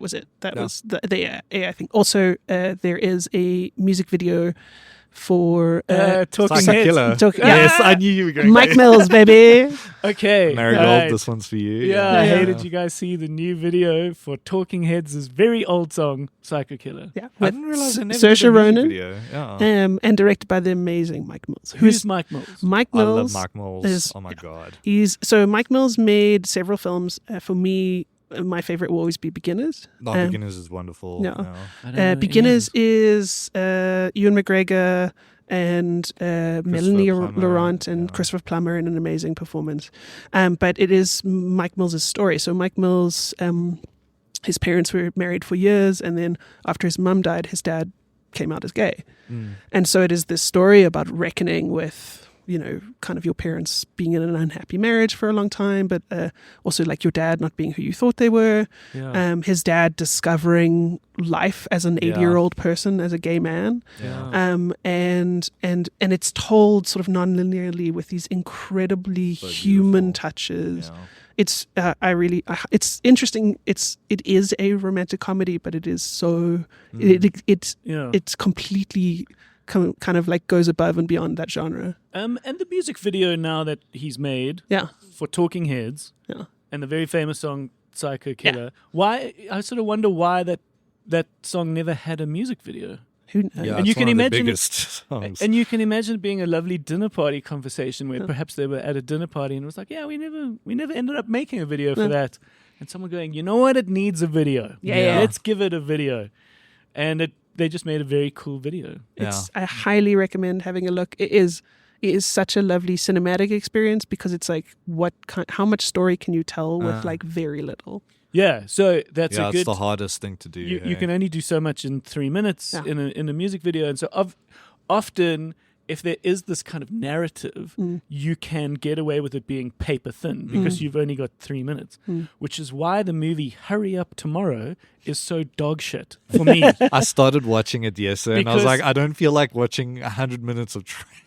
was it. That was the AI thing. Also, there is a music video for Talking Psycho Heads. Killer. Yes, I knew you were going Mike Mills, baby. Okay. Marigold, right. this one's for you. Yeah, hey, did you guys see the new video for Talking Heads' very old song, Psycho Killer? Yeah, I didn't realize they never Saoirse did a music Ronan. video. Yeah. And directed by the amazing Mike Mills. Who's Mike Mills? Mike I Mills? love Mike Mills. Oh my god. Mike Mills made several films. For me, my favorite will always be Beginners. Beginners is wonderful. No. Yeah. I don't know Beginners is Ewan McGregor and Melanie Plummer, Laurent and Christopher Plummer in an amazing performance. But it is Mike Mills' story. So Mike Mills, his parents were married for years, and then after his mum died, his dad came out as gay. And so it is this story about reckoning with, kind of your parents being in an unhappy marriage for a long time, but also like your dad not being who you thought they were. Yeah. His dad discovering life as an 80-year-old person, as a gay man. Yeah. And it's told sort of non-linearly with these incredibly human touches. Yeah. It's it's interesting. It is a romantic comedy, but it is so it's completely kind of like goes above and beyond that genre. And the music video now that he's made Yeah. for Talking Heads Yeah. and the very famous song Psycho Killer. Why I sort of wonder why that song never had a music video. Who knows? Yeah, And you it's can one of the imagine- biggest songs. And you can imagine it being a lovely dinner party conversation where perhaps they were at a dinner party and it was like, we never ended up making a video for that. And someone going, you know what, it needs a video. Yeah. Let's give it a video. And they just made a very cool video. I highly recommend having a look. It is such a lovely cinematic experience because it's like how much story can you tell with like very little. Yeah, so that's a good. It's the hardest thing to do. You can only do so much in 3 minutes in a music video, and so often if there is this kind of narrative, you can get away with it being paper thin because you've only got 3 minutes, which is why the movie Hurry Up Tomorrow is so dog shit for me. I started watching it yesterday and I was Because- like, I don't feel like watching 100 minutes of trash.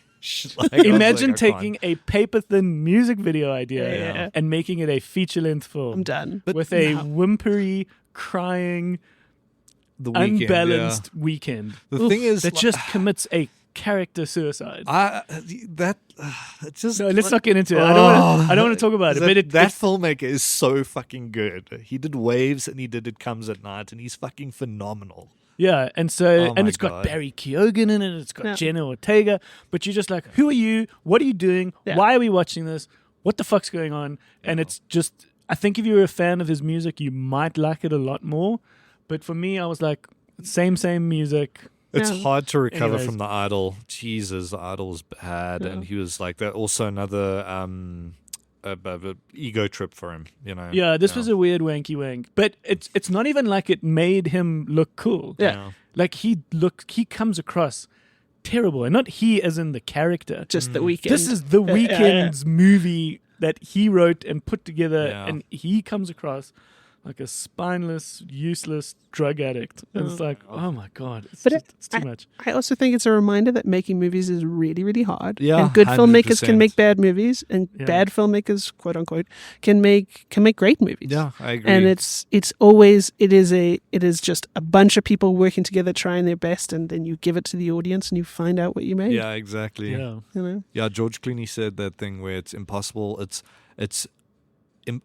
Like, Imagine I taking a paper thin music video idea Yeah. and making it a feature length film. I'm done. With a whimpery, crying, the weekend, unbalanced weekend. The thing is, that just commits a character suicide. it's just. No, let's not get into it. I don't want to talk about it. But that filmmaker is so fucking good. He did Waves and he did It Comes at Night, and he's fucking phenomenal. Yeah, and so Oh and my it's got God. Barry Keoghan in it, it's got Yeah. Jenna Ortega, but you're just like, who are you? What are you doing? Yeah. Why are we watching this? What the fuck's going on? And it's just, I think if you're a fan of his music, you might like it a lot more. But for me, I was like, same music. It's Yeah. hard to recover Anyways. from The Idol. Jesus, The Idol was bad, and he was like that. Also, another ego trip for him. You know. Yeah, this was a weird wanky wank. But it's not even like it made him look cool. Yeah. Like he comes across terrible. And not he as in the character. Just the weekend. This is the Weeknd's movie that he wrote and put together, Yeah. and he comes across like a spineless, useless drug addict. And it's like, oh my God, it's too much. I also think it's a reminder that making movies is really, really hard. Yeah, and good filmmakers can 100%. make bad movies, and bad filmmakers, quote unquote, can make great movies. Yeah, I agree. And it is just a bunch of people working together trying their best, and then you give it to the audience and you find out what you made. yeah, exactly. Yeah. You know? Yeah, George Clooney said that thing where it's impossible.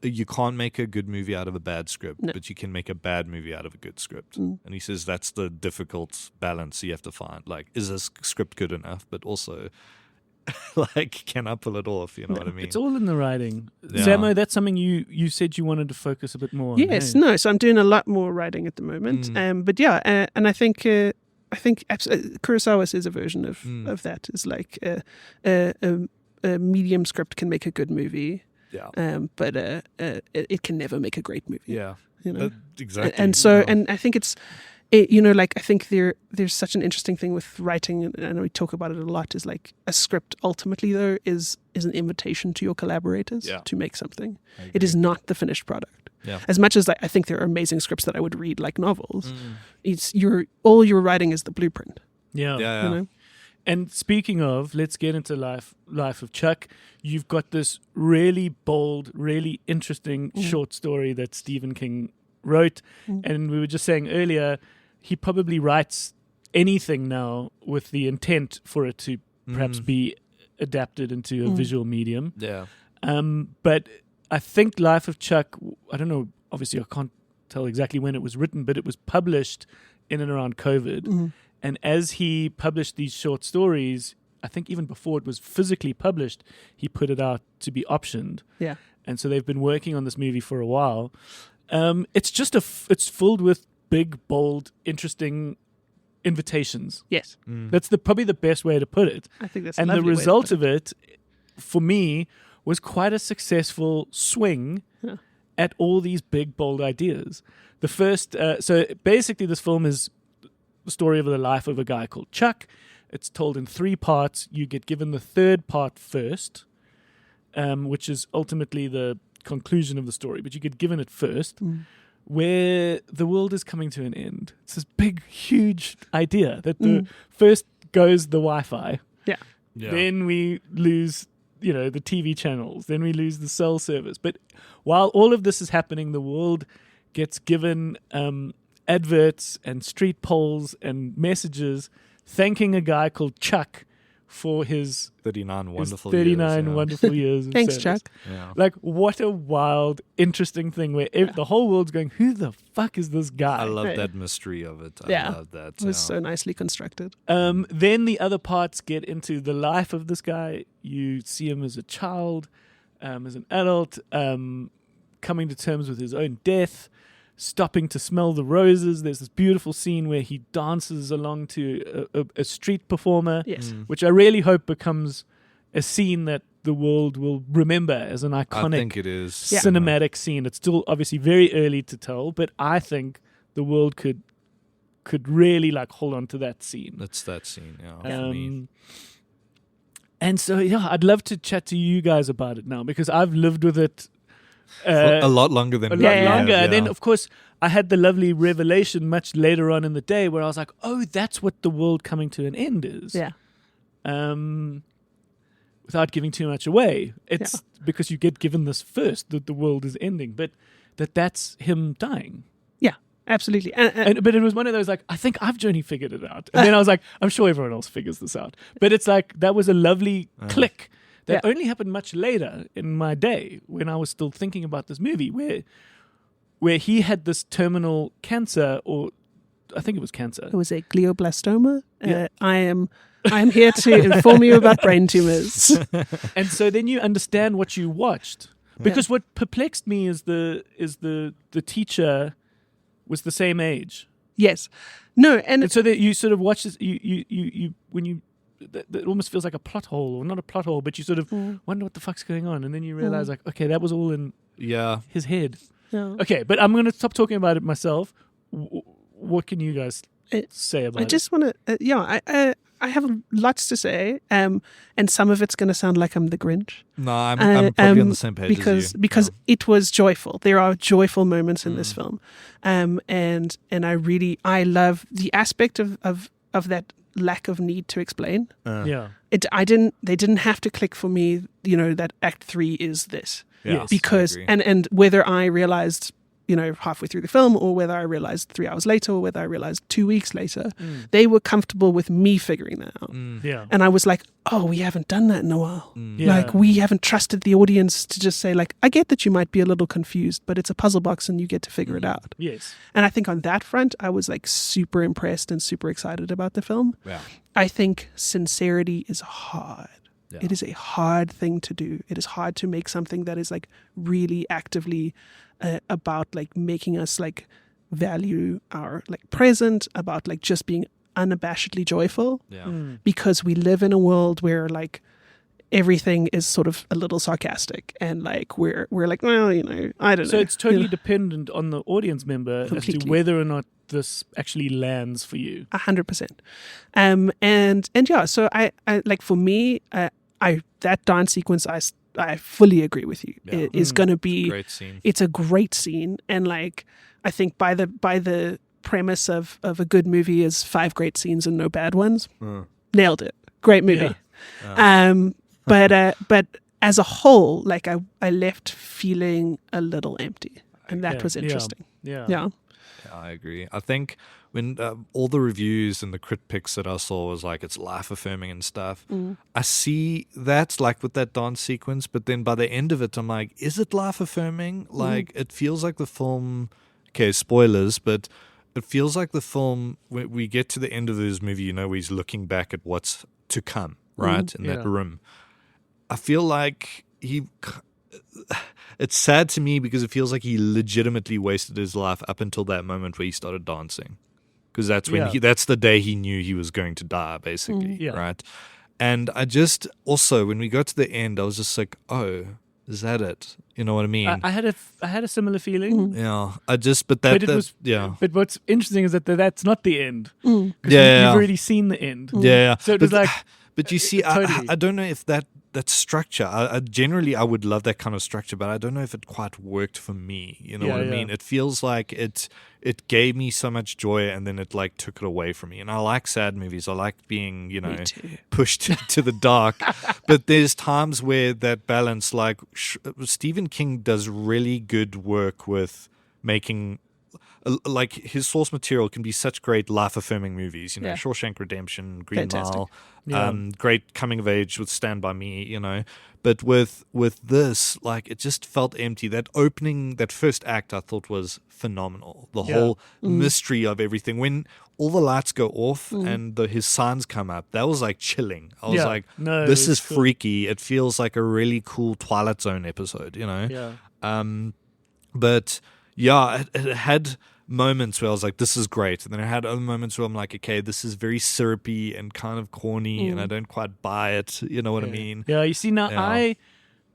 You can't make a good movie out of a bad script, No. but you can make a bad movie out of a good script. And he says that's the difficult balance you have to find. Like, is this script good enough? But also, like, can I pull it off? You know what I mean? It's all in the writing. Yeah. Samo, that's something you said you wanted to focus a bit more on. Yes, hey? no. So I'm doing a lot more writing at the moment. But yeah, and I think Kurosawa says a version of that is like a medium script can make a good movie. Yeah. But it can never make a great movie. Yeah. You know? Exactly. And so, Yeah. and I think I think there's such an interesting thing with writing, and we talk about it a lot, is like a script ultimately, though, is an invitation to your collaborators Yeah. to make something. I It is not the finished product. Yeah. As much as I think there are amazing scripts that I would read like novels, it's all you're writing is the blueprint. Yeah. Yeah. You know? And speaking of, let's get into Life of Chuck. You've got this really bold, really interesting short story that Stephen King wrote. And we were just saying earlier, he probably writes anything now with the intent for it to perhaps be adapted into a visual medium. Yeah. But I think Life of Chuck, I don't know, obviously I can't tell exactly when it was written, but it was published in and around COVID. And as he published these short stories, I think even before it was physically published, he put it out to be optioned. Yeah. And so they've been working on this movie for a while. It's just it's filled with big, bold, interesting invitations. Yes. That's probably the best way to put it. I think that's And a the lovely way to result put of it, for me, was quite a successful swing at all these big, bold ideas. The first, so basically this film is the story of the life of a guy called Chuck. It's told in 3 parts. You get given the third part first, which is ultimately the conclusion of the story, but you get given it first, where the world is coming to an end. It's this big, huge idea that the first goes the Wi-Fi. Yeah. Yeah. Then we lose, the TV channels. Then we lose the cell service. But while all of this is happening, the world gets given adverts and street polls and messages thanking a guy called Chuck for his 39 wonderful 39 years. wonderful years. Of Thanks, service. Chuck. Yeah. Like, what a wild, interesting thing where the whole world's going, who the fuck is this guy? I love Right. that mystery of it. I Yeah. love that. It was so nicely constructed. Then the other parts get into the life of this guy. You see him as a child, as an adult, coming to terms with his own death, stopping to smell the roses. There's this beautiful scene where he dances along to a street performer, Yes. which I really hope becomes a scene that the world will remember as an I iconic think it is. cinematic scene. It's still obviously very early to tell, but I think the world could really hold on to that scene. It's that scene. Yeah. For me. And so, I'd love to chat to you guys about it now because I've lived with it For a lot longer than a we lot have, longer. And then, yeah. of course, I had the lovely revelation much later on in the day where I was like, oh, that's what the world coming to an end is. Yeah. Without giving too much away. It's because you get given this first, that the world is ending, but that's him dying. Yeah. Absolutely. But it was one of those I think I've only figured it out. And then I was like, I'm sure everyone else figures this out. But it's that was a lovely click that only happened much later in my day when I was still thinking about this movie where he had this terminal cancer or I think it was cancer. It was a glioblastoma. I am here to inform you about brain tumors. And so then you understand what you watched. Because what perplexed me is the teacher was the same age. Yes. No, And so that you sort of watch this, you when you, it almost feels like a plot hole, or not a plot hole, but you sort of wonder what the fuck's going on. And then you realize, like, okay, that was all in his head. Yeah. Okay, but I'm going to stop talking about it myself. What can you guys say about it? I just want to, I have lots to say, and some of it's going to sound like I'm the Grinch. No, I'm probably on the same page as you. Because it was joyful. There are joyful moments in this film, and I love the aspect of that lack of need to explain. They didn't have to click for me, that Act 3 is this. Yes, because and whether I realized halfway through the film, or whether I realized 3 hours later, or whether I realized 2 weeks later, they were comfortable with me figuring that out. And I was like, oh, we haven't done that in a while. Like, we haven't trusted the audience to just say, like, I get that you might be a little confused, but it's a puzzle box and you get to figure it out. Yes. And I think on that front, I was like super impressed and super excited about the film. Yeah. I think sincerity is hard. Yeah. It is a hard thing to do. It is hard to make something that is like really actively about like making us like value our like present, about like just being unabashedly joyful. Because we live in a world where like everything is sort of a little sarcastic, and like we're like, well, I don't know. So it's totally dependent on the audience member as to Completely. whether or not this actually lands for you. 100%. And yeah, so I like, for me, that dance sequence, I fully agree with you. Yeah. It is going to be Great scene. It's a great scene, and like I think by the premise of a good movie is 5 great scenes and no bad ones. Nailed it. Great movie. But as a whole, like I left feeling a little empty, and that was interesting. Yeah. I agree. I think when all the reviews and the crit picks that I saw was like, it's life affirming and stuff. I see that, like with that dance sequence, but then by the end of it, I'm like, is it life affirming? Like, it feels like the film, okay, spoilers, but it feels like the film, when we get to the end of this movie, where he's looking back at what's to come, right? In that room. I feel like it's sad to me because it feels like he legitimately wasted his life up until that moment where he started dancing. Because that's when that's the day he knew he was going to die, basically, right? And I just, also, when we got to the end, I was just like, oh, is that it? You know what I mean? I had a similar feeling. Yeah, But what's interesting is that that's not the end. Yeah, you've already seen the end. Yeah, So it was like, but you see, totally. I don't know if that structure. I generally would love that kind of structure, but I don't know if it quite worked for me. You know what I mean? It feels like it gave me so much joy, and then it like took it away from me. And I like sad movies. I like being pushed to the dark. But there's times where that balance, like Stephen King does really good work with making. Like, his source material can be such great life-affirming movies, Shawshank Redemption, Green Fantastic. Mile, great coming of age with Stand By Me, But with this, like, it just felt empty. That first act, I thought was phenomenal. The whole mystery of everything. When all the lights go off and his signs come up, that was like chilling. I was like, this is cool. freaky. It feels like a really cool Twilight Zone episode, But yeah, it had moments where I was like, this is great. And then I had other moments where I'm like, okay, this is very syrupy and kind of corny and I don't quite buy it. You know what I mean? Yeah, you see, now I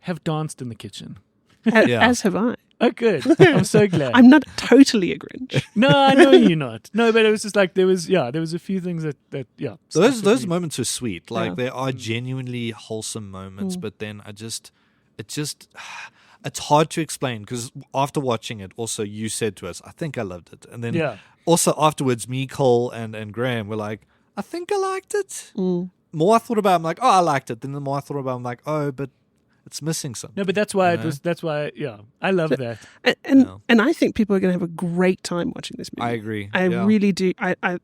have danced in the kitchen. As have I. Oh, good. I'm so glad. I'm not totally a Grinch. No, I know you're not. No, but it was just like, there was a few things that Those moments are sweet. Like, they are genuinely wholesome moments, but then it's hard to explain, because after watching it, also you said to us, I think I loved it. And then also afterwards, me, Cole, and Graham were like, I think I liked it. More I thought about it, I'm like, oh, I liked it. Then the more I thought about it, I'm like, oh, but it's missing something. No, but that's why I love that. And I think people are going to have a great time watching this movie. I agree. I really do. I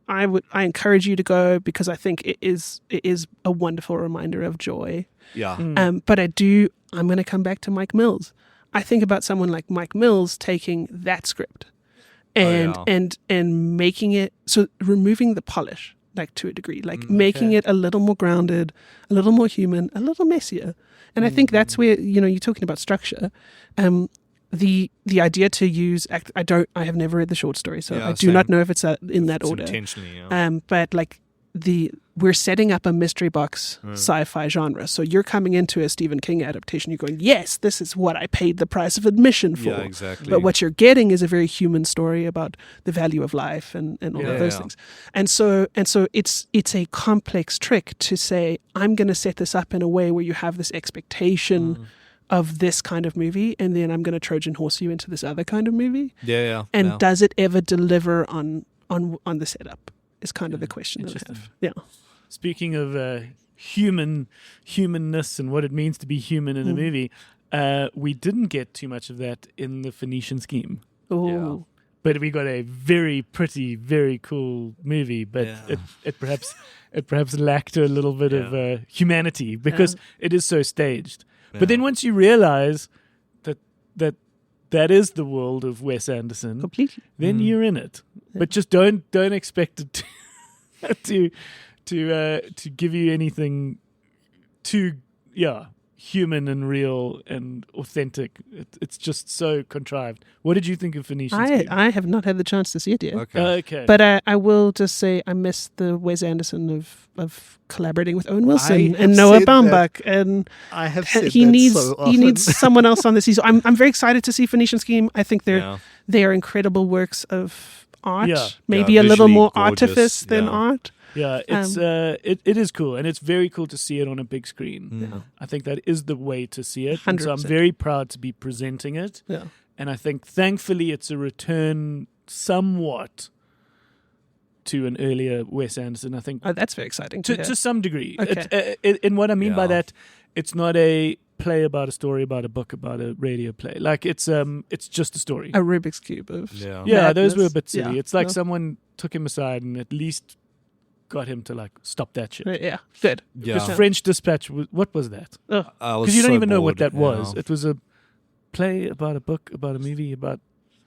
encourage you to go, because I think it is a wonderful reminder of joy. Yeah. But I'm going to come back to Mike Mills. I think about someone like Mike Mills taking that script and making it so removing the polish like to a degree, like making it a little more grounded, a little more human, a little messier. And I think that's where you're talking about structure. The idea to use I have never read the short story, so I do not know if it's in that order. Intentionally, but like we're setting up a mystery box sci-fi genre. So you're coming into a Stephen King adaptation. You're going, yes, this is what I paid the price of admission for. Yeah, exactly. But what you're getting is a very human story about the value of life and all of those things. And so it's a complex trick to say, I'm going to set this up in a way where you have this expectation of this kind of movie, and then I'm going to Trojan horse you into this other kind of movie. And does it ever deliver on the setup? Is kind of the question that I have. Yeah. Speaking of humanness and what it means to be human in a movie, we didn't get too much of that in the Phoenician Scheme. Oh. But we got a very pretty, very cool movie, but it perhaps lacked a little bit of humanity because it is so staged. Yeah. But then once you realize that is the world of Wes Anderson, completely, then you're in it. But just don't expect it to give you anything too human and real and authentic. It's just so contrived. What did you think of Phoenician Scheme? I have not had the chance to see it yet. Okay. But I will just say I miss the Wes Anderson of collaborating with Owen Wilson and Noah Baumbach, and I have said he that needs so often. he needs someone else on this season. I'm very excited to see Phoenician Scheme. I think they are incredible works of art. Maybe a little more gorgeous. artifice than art. Yeah, it is cool, and it's very cool to see it on a big screen. I think that is the way to see it. And so I'm very proud to be presenting it. Yeah. And I think thankfully it's a return somewhat to an earlier Wes Anderson. I think that's very exciting to some degree. Okay. And what I mean by that, it's not a play about a story, about a book, about a radio play. Like it's just a story. A Rubik's Cube of those were a bit silly. Yeah. It's like someone took him aside and at least got him to like stop that shit. Yeah, good. Because French Dispatch, what was that? Because you don't even know what that was. It was a play about a book, about a movie, about...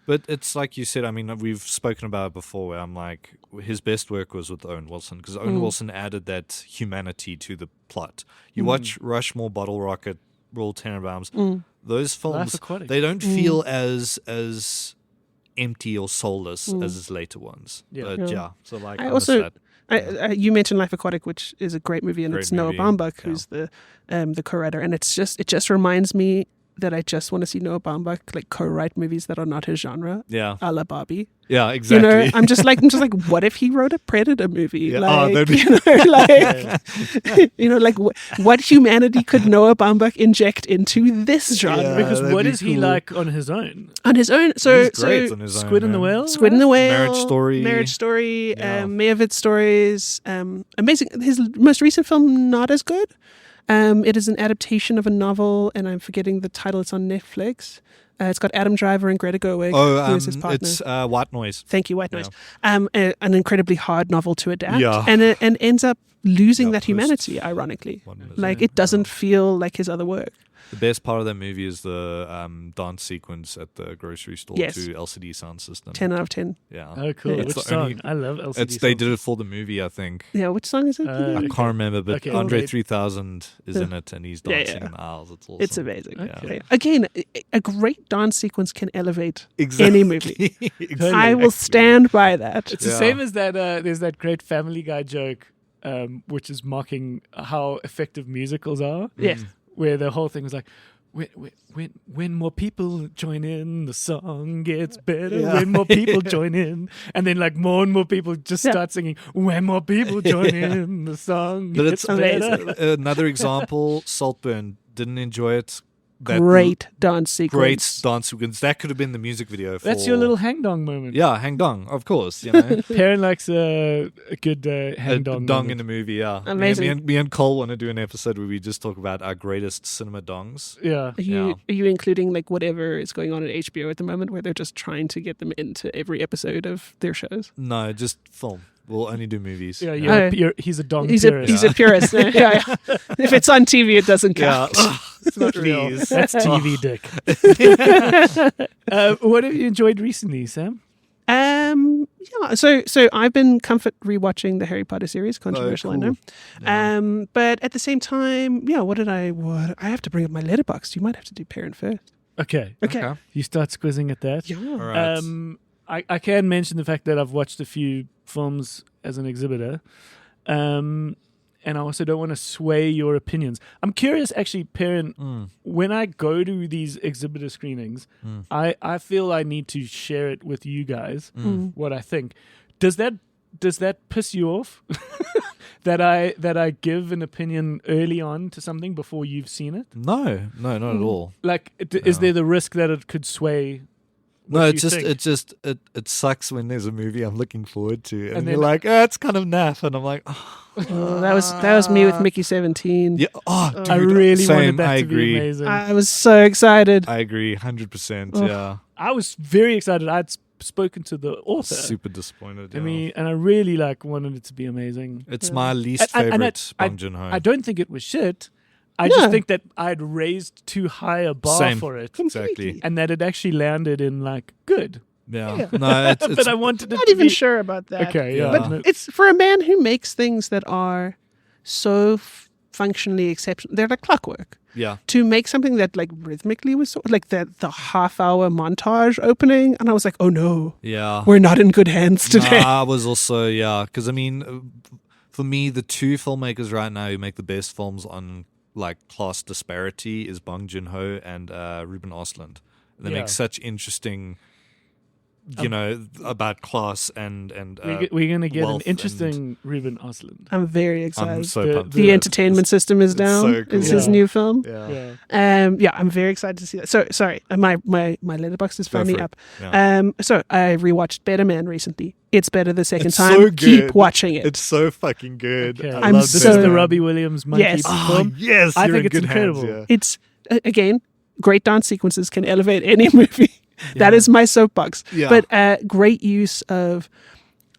But it's like you said, I mean, we've spoken about it before where I'm like, his best work was with Owen Wilson because Owen Wilson added that humanity to the plot. You watch Rushmore, Bottle Rocket, Royal Tenenbaums, those films, they don't feel as empty or soulless as his later ones. So like, I also... that. You mentioned Life Aquatic, which is a great movie, and it's Noah Baumbach who's the co-writer, and it just reminds me that I just want to see Noah Baumbach like co-write movies that are not his genre, a la Barbie. Yeah, exactly. I'm just like, what if he wrote a Predator movie? Yeah. Like, That'd be... what humanity could Noah Baumbach inject into this genre? Yeah, because what is he like on his own? On his own, he's great on his own, Squid and the Whale, Squid and the Whale, Marriage Story, Meyerowitz Stories, amazing. His most recent film, not as good. It is an adaptation of a novel, and I'm forgetting the title. It's on Netflix. It's got Adam Driver and Greta Gerwig, who is his partner. It's White Noise. Thank you, White Noise. An incredibly hard novel to adapt, and ends up losing that humanity, ironically. Like, it doesn't feel like his other work. The best part of that movie is the dance sequence at the grocery store to LCD sound system. 10 out of 10. Yeah. Oh, cool. Yeah. Which song? I love LCD sound. They did it for the movie, I think. Yeah, which song is it? I can't remember, but Andre 3000 is in it, and he's dancing in the aisles. It's awesome. It's amazing. Okay. Again, a great dance sequence can elevate any movie. Exactly. I will stand by that. It's the same as that. There's that great Family Guy joke, which is mocking how effective musicals are. Yes. Where the whole thing was like, when more people join in, the song gets better. When more people join in, and then like more and more people just start singing. When more people join in, the song gets better. Another example, Saltburn. Didn't enjoy it. Great dance sequence. That could have been the music video. That's your little hang dong moment. Yeah, hang dong, of course. You know, Perrin likes a good hang dong. Dong in the movie. Yeah, amazing. Me and Cole want to do an episode where we just talk about our greatest cinema dongs. Yeah. Are you including like whatever is going on at HBO at the moment, where they're just trying to get them into every episode of their shows? No, just film. We'll only do movies. Yeah, he's a dong purist. He's a purist. If it's on TV, it doesn't count. It's not real. That's TV dick. What have you enjoyed recently, Sam? Yeah, so I've been comfort rewatching the Harry Potter series. Controversial, I know. Yeah. But at the same time, yeah, what I have to bring up my letterbox. You might have to do Perrin first. Okay. Okay. You start squizzing at that. Yeah. All right. I can mention the fact that I've watched a few films as an exhibitor. And I also don't want to sway your opinions. I'm curious, actually, Perrin, when I go to these exhibitor screenings, I feel I need to share it with you guys, what I think. Does that piss you off? that I give an opinion early on to something before you've seen it? No, not at all. Like, is there the risk that it could sway? No, What you think? it sucks when there's a movie I'm looking forward to, and And you're then- like, oh, it's kind of naff, and I'm like, That was me with Mickey 17. yeah, dude, I really same, wanted that I to agree. be amazing. I was so excited. I agree, 100%. Oh. Yeah, I was very excited. I'd spoken to the author. super disappointed. Yeah. I mean, and I really wanted it to be amazing. it's my least And favorite I- Bong Joon-ho. I don't think it was shit. I No. just think that I'd raised too high a bar Same. for it, Exactly. and that it actually landed in good. Yeah, no, it's But I wanted it Not to even be sure about that. okay. Yeah, Yeah. no- It's for a man who makes things that are so functionally exceptional. They're like clockwork. yeah. To make something that like rhythmically was like the half-hour montage opening, and I was like, oh no, Yeah. we're not in good hands today. Nah, I was also, because I mean, for me, the two filmmakers right now who make the best films on like class disparity is Bong Joon-ho and Ruben Östlund. They Yeah. make such interesting, about class and we're gonna get an wealth interesting Ruben Östlund. I'm very I'm excited. so pumped. The for it. entertainment system is it's down. so cool. Is his Yeah. new film. Yeah. Yeah. I'm very excited to see that. So sorry, my letterbox is Go finally for it. up. Yeah. So I rewatched Better Man recently. It's better the second It's time. so Keep good. watching it. It's so fucking good. Okay. I I'm love This so- is the Robbie Williams monkey Yes. film. yes, I you're think in it's good hands, incredible. yeah. It's again, great dance sequences can elevate any movie. That Yeah. is my soapbox. Yeah. But great use of.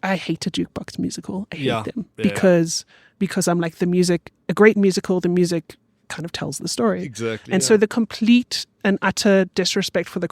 I hate a jukebox musical. I hate Yeah. them Yeah. because I'm like the music. A great musical, the music kind of tells the story. Exactly. And so the complete and utter disrespect for the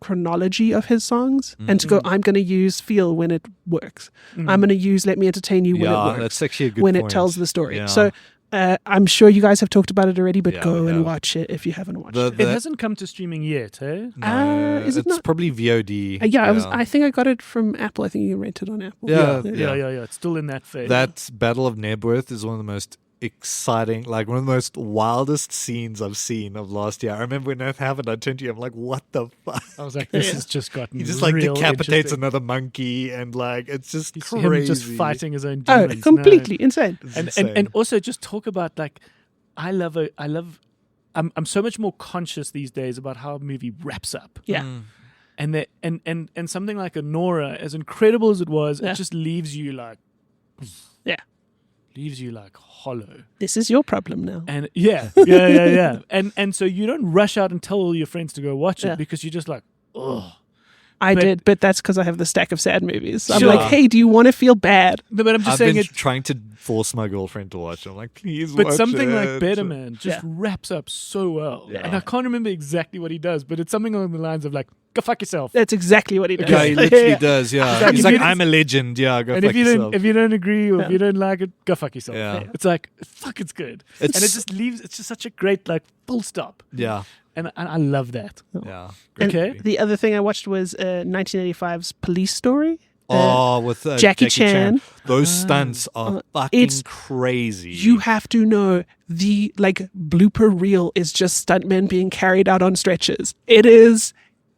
chronology of his songs, and to go, I'm going to use feel when it works. I'm going to use let me entertain you when it works. that's actually a good when point. it tells the story. Yeah. So I'm sure you guys have talked about it already, but Yeah, go we and have. watch it if you haven't watched The- it. It hasn't come to streaming yet, eh? No, Is it it's not? probably VOD. I think I got it from Apple. I think you can rent it on Apple. Yeah. Yeah. It's still in that phase. That Battle of Nebworth is one of the most exciting, like one of the most wildest scenes I've seen of last year. I remember when that happened, I turned to you, I'm like, what the fuck? I was like, this Yeah. has just gotten He just like real decapitates interesting. another monkey and like it's just He's crazy. him just fighting his own Oh, demons. completely insane. It's And insane. also just talk about like, I'm so much more conscious these days about how a movie wraps up. Yeah. And that and something like a Nora, as incredible as it was, Yeah. it just leaves you like hollow. This is your problem now. And yeah. And so you don't rush out and tell all your friends to go watch Yeah. it because you're just like, oh. I But- did, but that's because I have the stack of sad movies. I'm Sure. like, hey, do you want to feel bad? But I'm just I've saying been it. trying to force my girlfriend to watch it. I'm like, please But watch something it. like Better Man just Yeah. wraps up so well. Yeah. And I can't remember exactly what he does, but it's something along the lines of like, go fuck yourself. That's exactly what he does. Yeah, he literally Yeah. does. Yeah, like, he's if like, you don't- I'm a legend. Yeah, go And fuck if you yourself. don't agree or if Yeah. you don't like it, go fuck yourself. Yeah. It's like, fuck, it's good. It's- and it just leaves, it's just such a great like full stop. yeah, And I love that. yeah. And Okay. the other thing I watched was 1985's Police Story. With Jackie Chan. Those stunts are fucking it's- crazy. You have to know the like blooper reel is just stuntmen being carried out on stretchers. It is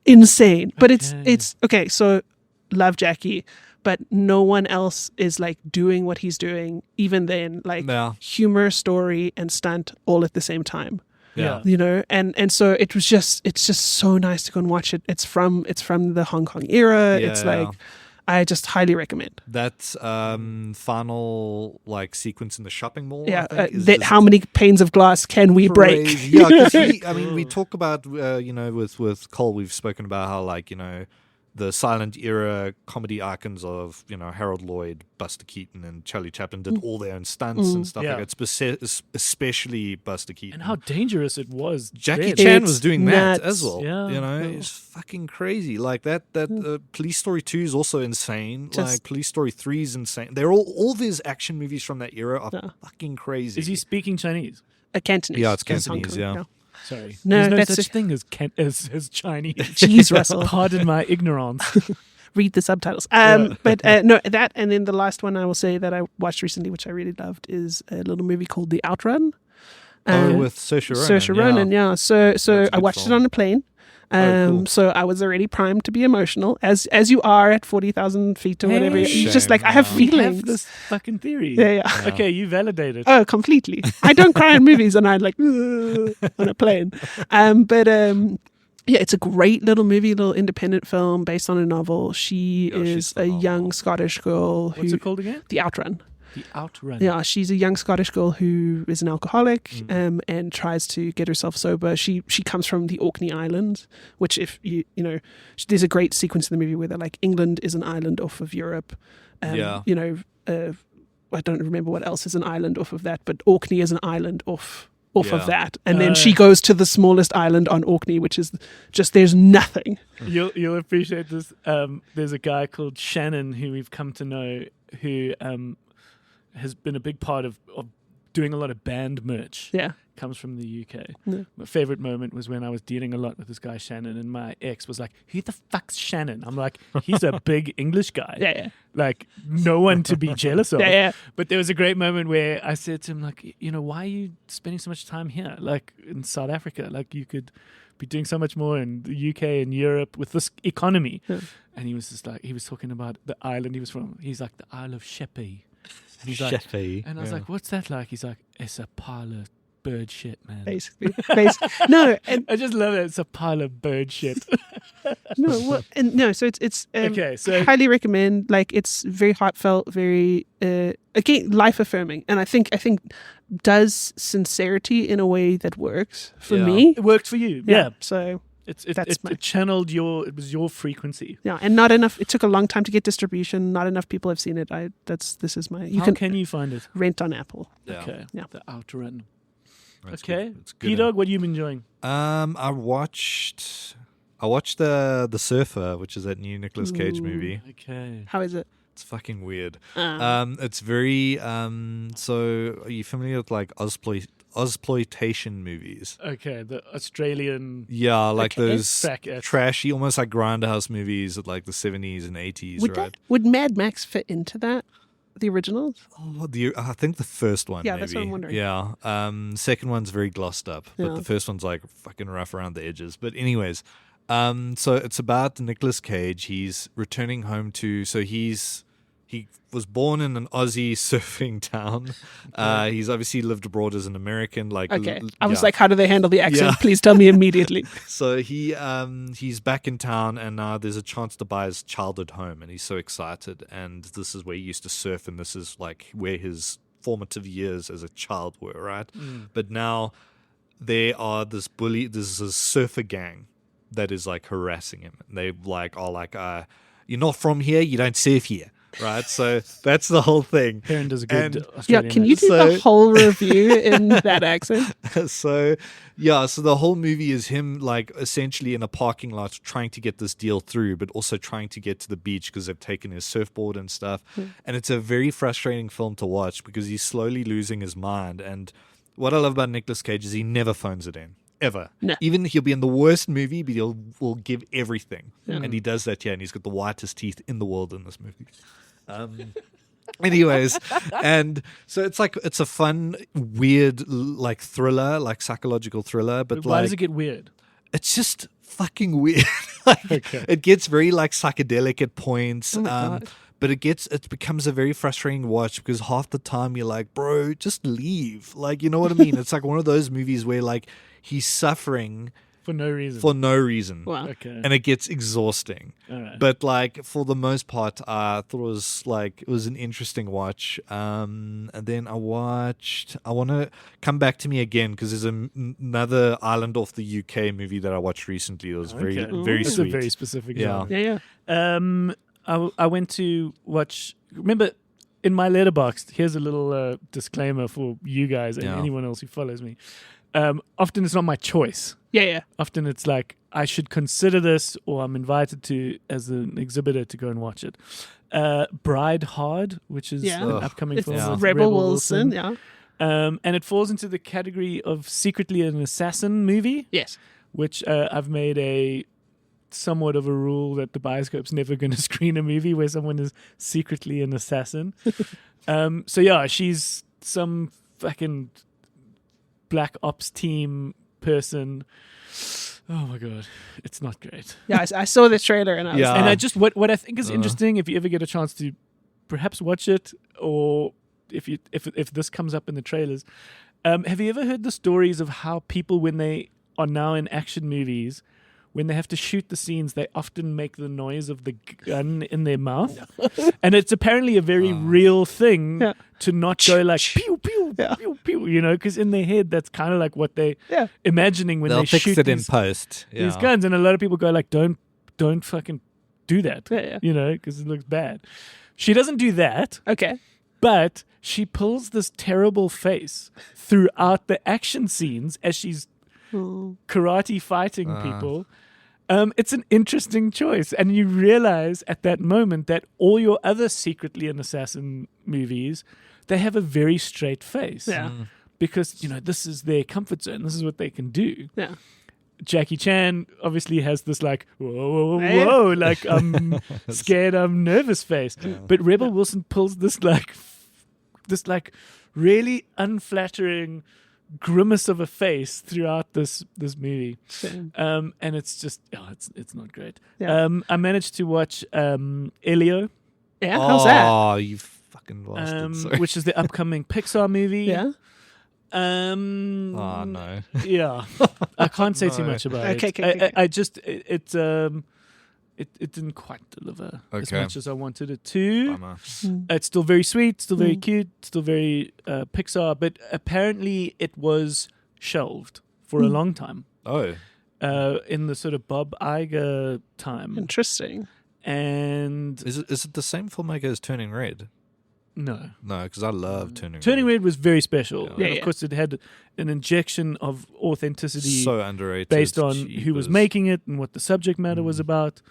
insane, but it's okay. So love Jackie, but no one else is like doing what he's doing. Even then, like Yeah. humor, story, and stunt all at the same time. Yeah. You know, and so it's just so nice to go and watch it. It's from the Hong Kong era. Yeah, it's yeah. like I just highly recommend. That final like sequence in the shopping mall. Yeah, I think, is that just how many panes of glass can we break? crazy. Yeah, because I mean, we talk about with Cole, we've spoken about how like the silent era comedy icons of, Harold Lloyd, Buster Keaton, and Charlie Chaplin did all their own stunts and stuff Yeah. like that. Especially Buster Keaton. And how dangerous it was. Jackie then. Chan It's was doing that nuts. as well. Yeah. It's fucking crazy. Like that Police Story 2 is also insane. Just- Police Story 3 is insane. They're all these action movies from that era are fucking crazy. Is he speaking Chinese? Cantonese. Yeah, it's That's Hong Cantonese, Kong, yeah. Sorry. No, There's no that's such thing as Chinese. Jeez, Russell. Pardon my ignorance. Read the subtitles. But no, that, and then the last one I will say that I watched recently, which I really loved, is a little movie called The Outrun. with Saoirse Ronan. Saoirse Ronan, yeah. So That's a I good watched film. it on a plane. Cool. So I was already primed to be emotional, as you are at 40,000 feet or whatever. Hey. You're just Shame, like, I have yeah. We feelings. have this fucking theory. Yeah. Okay, you validate it. Oh, completely. I don't cry in movies, and I'm like on a plane. Yeah, it's a great little movie, little independent film based on a novel. She Yeah, she's is a phenomenal. young Scottish girl What's who it called again? The Outrun. The Outrun. Yeah, she's a young Scottish girl who is an alcoholic and tries to get herself sober. She comes from the Orkney Islands, which if there's a great sequence in the movie where they're like, England is an island off of Europe. Yeah. I don't remember what else is an island off of that, but Orkney is an island off Yeah. of that. And then she goes to the smallest island on Orkney, which is just, there's nothing. You'll appreciate this. There's a guy called Shannon who we've come to know who has been a big part of doing a lot of band merch. Yeah. Comes from the UK. Yeah. My favorite moment was when I was dealing a lot with this guy Shannon, and my ex was like, "Who the fuck's Shannon?" I'm like, "He's a big English guy. Yeah. Like no one to be jealous of." Yeah. But there was a great moment where I said to him, like, why are you spending so much time here, like in South Africa? Like you could be doing so much more in the UK and Europe with this economy. Yeah. And he was just like, he was talking about the island he was from. He's like, the Isle of Sheppey. And he's like, and I was like, what's that like? He's like, it's a pile of bird shit, man. Basically. No, and I just love it. It's a pile of bird shit. so it's Okay, so- highly recommend. Like, it's very heartfelt, very again, life affirming, and I think does sincerity in a way that works for Yeah. me. It worked for you. Yeah. So That's It channeled it was your frequency. yeah, and not enough. It took a long time to get distribution. Not enough people have seen it. This is my. You How can you find it? rent on Apple. Yeah. Okay. Yeah. The Outrun. That's Okay. good. It's good. P-Dog, what have you been enjoying? I watched the Surfer, which is that new Nicolas Cage movie. Okay. How is it? It's fucking weird. It's very so are you familiar with like Ozploitation movies? Okay. The Australian. Yeah, like Okay. those Back at- trashy, almost like Grindhouse movies of like the 70s and 80s, Would right? would Mad Max fit into that? The originals? Oh, I think the first one. Yeah, maybe. that's what I'm wondering. Yeah. Second one's very glossed up, but Yeah. the first one's like fucking rough around the edges. But anyways, so it's about Nicolas Cage. He's returning home to. So he was born in an Aussie surfing town. He's obviously lived abroad as an American. Like, Okay. I was yeah. like, how do they handle the accent? Yeah. Please tell me immediately. So he's back in town, and now there's a chance to buy his childhood home, and he's so excited. And this is where he used to surf, and this is like where his formative years as a child were, right? But now there are this surfer gang that is like harassing him. They like are like, you're not from here, you don't surf here, right? So that's the whole thing. Perrin does a good And- Yeah, Australian can you accent. do the whole review in that accent? So the whole movie is him like essentially in a parking lot trying to get this deal through, but also trying to get to the beach because they've taken his surfboard and stuff. And it's a very frustrating film to watch because he's slowly losing his mind. And what I love about Nicolas Cage is he never phones it in. Ever. No. Even he'll be in the worst movie, but will give everything. And he does that, and he's got the whitest teeth in the world in this movie. Anyways, and so it's a fun, weird, like thriller, like psychological thriller, but Why like does it get weird? it's just fucking weird. Like, it gets very like psychedelic at points. God. But it becomes a very frustrating watch because half the time you're like, bro, just leave. Like, you know what I mean? It's like one of those movies where like he's suffering For no reason. for no reason. Wow. Okay. And it gets exhausting. All right. But like for the most part, I thought it was an interesting watch. And then I want to Come Back to Me Again because there's another island off the UK movie that I watched recently. It was very That's sweet. a very specific Yeah. genre. Yeah. I went to watch. Remember, in my letterbox, here's a little disclaimer for you guys and Yeah. anyone else who follows me. Often it's not my choice. Yeah. Often it's like I should consider this, or I'm invited to as an exhibitor to go and watch it. Bride Hard, which is Yeah. an Ugh. upcoming It's film. with Rebel Wilson. Yeah. And it falls into the category of secretly an assassin movie, Yes. which I've made a somewhat of a rule that the bioscope's never going to screen a movie where someone is secretly an assassin. So yeah, she's some fucking black ops team person. Oh my god, it's not great. Yeah. I saw this trailer and I was Yeah. And I just what I think is interesting, if you ever get a chance to perhaps watch it, or if this comes up in the trailers, have you ever heard the stories of how people, when they are now in action movies, when they have to shoot the scenes, they often make the noise of the gun in their mouth, and it's apparently a very real thing Yeah. to not go like pew pew Yeah. pew pew, you know, because in their head that's kind of like what they Yeah. imagining when They'll they fix shoot it in these, post. these Yeah. guns, and a lot of people go like, don't fucking do that, Yeah. you know, because it looks bad. She doesn't do that, Okay. but she pulls this terrible face throughout the action scenes as she's karate fighting people. It's an interesting choice, and you realize at that moment that all your other secretly an assassin movies, they have a very straight face. Yeah. Because, you know, this is their comfort zone. This is what they can do. Yeah. Jackie Chan obviously has this like, whoa, whoa, whoa, Yeah. whoa, like I'm scared, I'm nervous face. But Rebel Wilson pulls this really unflattering grimace of a face throughout this movie. Same. And it's just, it's not great. Yeah. I managed to watch Elio, Yeah. How's that? Oh, you fucking bastard. Sorry. which is the upcoming Pixar movie. Yeah. Oh, no. Yeah, I can't say too No. much about Okay, it. okay, okay. I just it didn't quite deliver as Okay. much as I wanted it to. Bummer. It's still very sweet, still very cute, still very Pixar, but apparently it was shelved for a long time Oh. in the sort of Bob Iger time. Interesting. And Is it the same filmmaker as Turning Red? no. No, because I love Turning Red. Turning Red was very special. Yeah. And of course, it had an injection of authenticity So underrated. based on who was Jeepers. making it and what the subject matter was about.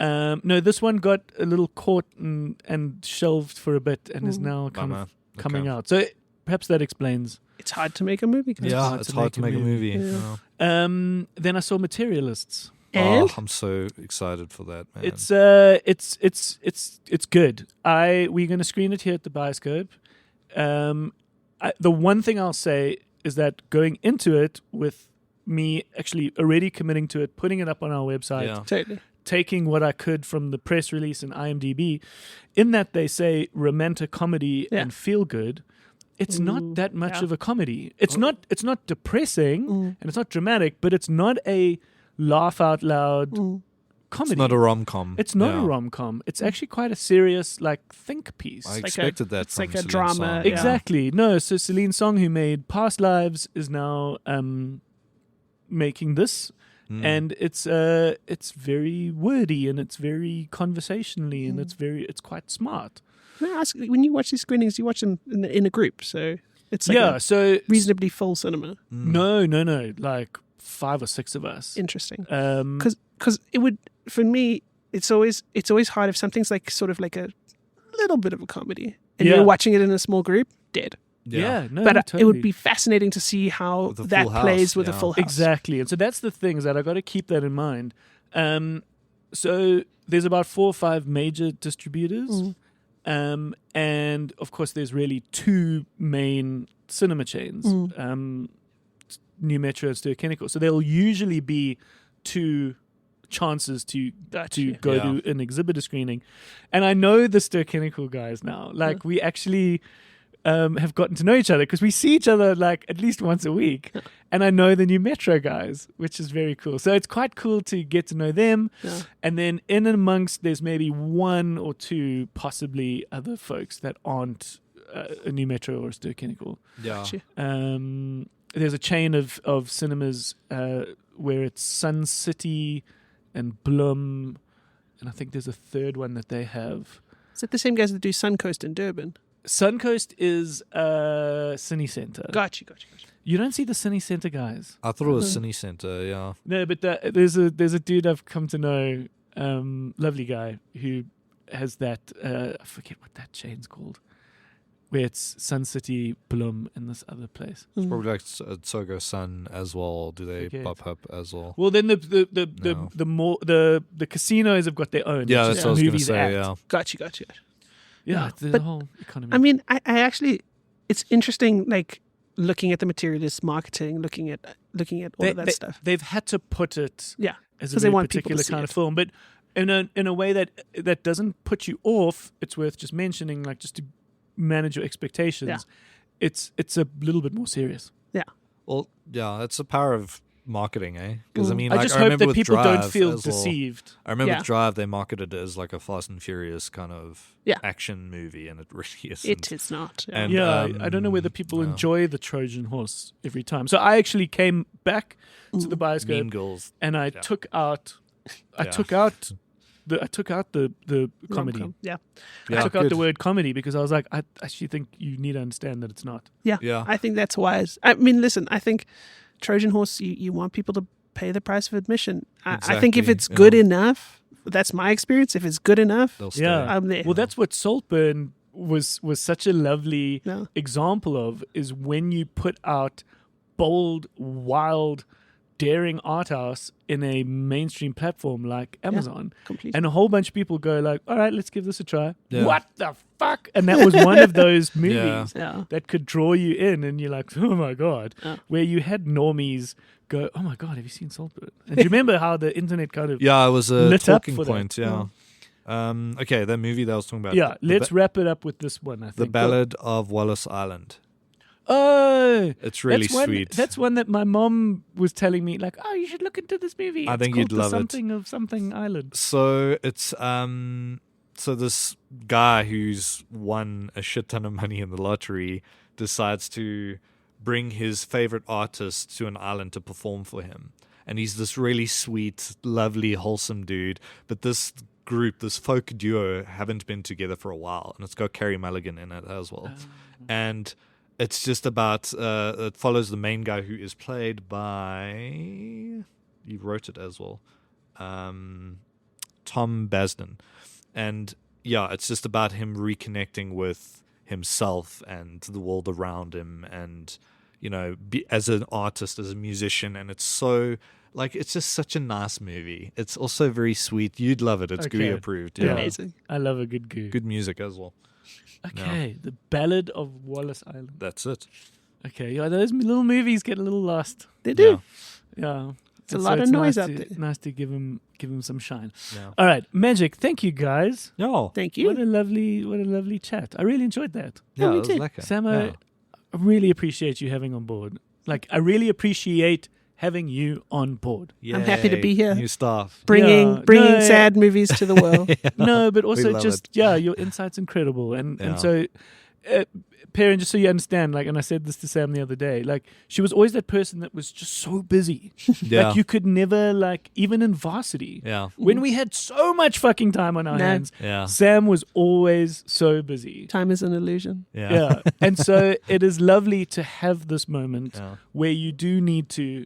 No, this one got a little caught and shelved for a bit and is now kind Bummer. of coming Okay. out. So perhaps that explains. It's hard to make a movie. guys. Yeah, it's hard to make a movie. Yeah. Yeah. Then I saw Materialists. And Oh, I'm so excited for that, man. It's good. We're going to screen it here at the bioscope. The one thing I'll say is that going into it with me actually already committing to it, putting it up on our website, Yeah. totally. taking what I could from the press release and IMDb, in that they say romantic comedy Yeah. and feel good. It's not that much yeah. of a comedy. It's not depressing and it's not dramatic, but it's not a laugh out loud comedy. It's not a rom-com. It's not Yeah. a rom-com. It's actually quite a serious think piece. I like expected that it's from like a Celine drama, Song. yeah. Exactly. No, so Celine Song, who made Past Lives, is now making this. And it's very wordy and it's very conversationally and it's quite smart. Can I ask, when you watch these screenings, you watch them in a group, so it's like Yeah, a so reasonably full cinema. no, like 5 or 6 of us. Interesting. Um, Because it would, for me, it's always hard if something's like sort of like a little bit of a comedy and Yeah. you're watching it in a small group, dead. yeah, no, But totally. it would be fascinating to see how With a that full plays house, with a yeah. full house. Exactly. And so that's the thing, is that I got to keep that in mind. So there's about 4 or 5 major distributors. And of course, there's really 2 main cinema chains, New Metro and Stir Chemical. So there'll usually be 2 chances to go Yeah. to an exhibitor screening. And I know the Stir Chemical guys now. Like we actually have gotten to know each other because we see each other like at least once a week, and I know the new Metro guys, which is very cool. So it's quite cool to get to know them, and then in and amongst there's maybe one or two possibly other folks that aren't a new Metro or a Ster-Kinnick. Yeah. There's a chain of cinemas where it's Sun City and Bloom, and I think there's a third one that they have. Is it the same guys that do Suncoast in Durban? Suncoast is Cine Centre. Gotcha. You don't see the Cine Centre guys. I thought it was Cine Centre, yeah. No, but there's a dude I've come to know, lovely guy, who has that, I forget what that chain's called, where it's Sun City, Bloom, and this other place. It's probably like Sogo Sun as well. Do they Forget. pop up as well? Well, then the casinos have got their own. Yeah, which that's is what I was going to movies say, act. yeah. Gotcha. Yeah, the But, whole economy. I mean, I actually, it's interesting, like, looking at the materialist marketing, looking at all of that stuff. They've had to put it Yeah, as a because they very want people to particular see kind it. of film, but in a way that doesn't put you off. It's worth just mentioning, like, just to manage your expectations. Yeah. It's a little bit more serious. Well, yeah, that's the power of marketing, eh? Because I mean, I like, just I hope remember that with people Drive don't feel as well. deceived. I remember Yeah. with Drive, they marketed it as like a Fast and Furious kind of Yeah. action movie, and it really isn't. It is not. Yeah. And, Yeah, I don't know whether people yeah. enjoy the Trojan horse every time. So I actually came back to the Mean bioscope Girls. and I Yeah. took out the comedy. Rom-com. Yeah. Yeah, I took out good. the word comedy because I was like, I actually think you need to understand that it's not. Yeah. Yeah. I think that's wise. I mean, listen, I think Trojan Horse, you want people to pay the price of admission. I think if Exactly, it's yeah. good enough, that's my experience. If it's good enough, They'll stay. Yeah. I'm there. Well, that's what Saltburn was such a lovely Yeah. example of, is when you put out bold, wild, daring art house in a mainstream platform like Amazon. completely. And a whole bunch of people go like, all right, let's give this a try. Yeah. What the fuck? And that was one of those movies Yeah. that could draw you in, and you're like, oh my God. Yeah. Where you had normies go, oh my God, have you seen Saltburn? And do you remember how the internet kind of... Yeah, it was a Lit up talking for that. point. Yeah. Okay, that movie that I was talking about. Yeah, the, let's wrap it up with this one, I think. the Ballad of Wallace Island. Oh, It's really that's one, sweet. That's one that my mom was telling me, like, oh, you should look into this movie. I It's think called you'd The love it. Something of Something Island. So it's so this guy who's won a shit ton of money in the lottery decides to bring his favorite artist to an island to perform for him. And he's this really sweet, lovely, wholesome dude. But this group, this folk duo, haven't been together for a while. And it's got Carey Mulligan in it as well. And it's just about, it follows the main guy who is played by, you wrote it as well, Tom Basden. And yeah, it's just about him reconnecting with himself and the world around him, and you know, as an artist, as a musician. And it's so, like, it's just such a nice movie. It's also very sweet. You'd love it. It's Okay. GUI approved. Yeah. Yeah. Amazing. I love a good goo. Good music as well. Okay, The Ballad of Wallace Island. That's it. Okay, yeah, those little movies get a little lost. They do. Yeah. It's a lot of noise out there. Nice to give him some shine. Yeah. All right, Magic, thank you guys. Yeah. Thank What you. a lovely chat. I really enjoyed that. Yeah, me it was too. lekker. Samo, Yeah. I really appreciate you having on board. Like, I really appreciate having you on board. I'm happy to Yay. be here. New staff. Bringing Yeah. No, sad movies to the world. No, but also love just, it. your insight's incredible. And Yeah. so, Perrin, just so you understand, like, and I said this to Sam the other day, like, she was always that person that was just so busy. Yeah. Like, you could never, like, even in varsity, Yeah. when we had so much fucking time on our No. hands, Yeah. Sam was always so busy. Time is an illusion. Yeah. Yeah. And so it is lovely to have this moment Yeah. where you do need to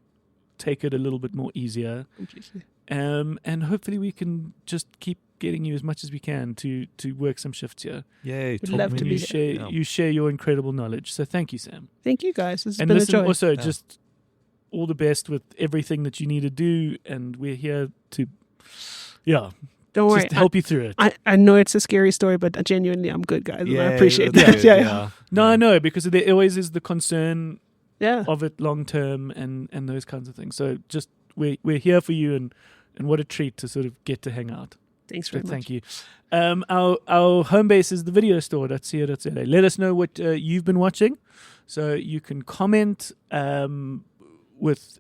take it a little bit more easier. Completely. And hopefully we can just keep getting you as much as we can to work some shifts here. Yay. Would talk love me. to You be share, Yeah. you share your incredible knowledge. So thank you, Sam. Thank you guys. It's And been a listen, joy. also Yeah. just all the best with everything that you need to do. And we're here to, Don't worry. just help you through it. I know it's a scary story, but genuinely, I'm good, guys. and I Yay, appreciate that's that. good, Yeah. No, I know, because there always is the concern Yeah. of it long term and those kinds of things. So just we're here for you, and what a treat to sort of get to hang out. Thanks very much. Thank you. Our home base is thevideostore.co.za. Let us know what you've been watching. So you can comment with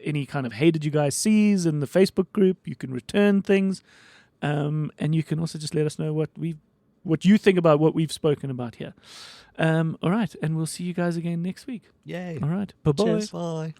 any kind of hey did you guys sees in the Facebook group. You can return things. And you can also just let us know what you think about what we've spoken about here. All right. And we'll see you guys again next week. Yay. All right. Bye-bye. Cheers. Bye.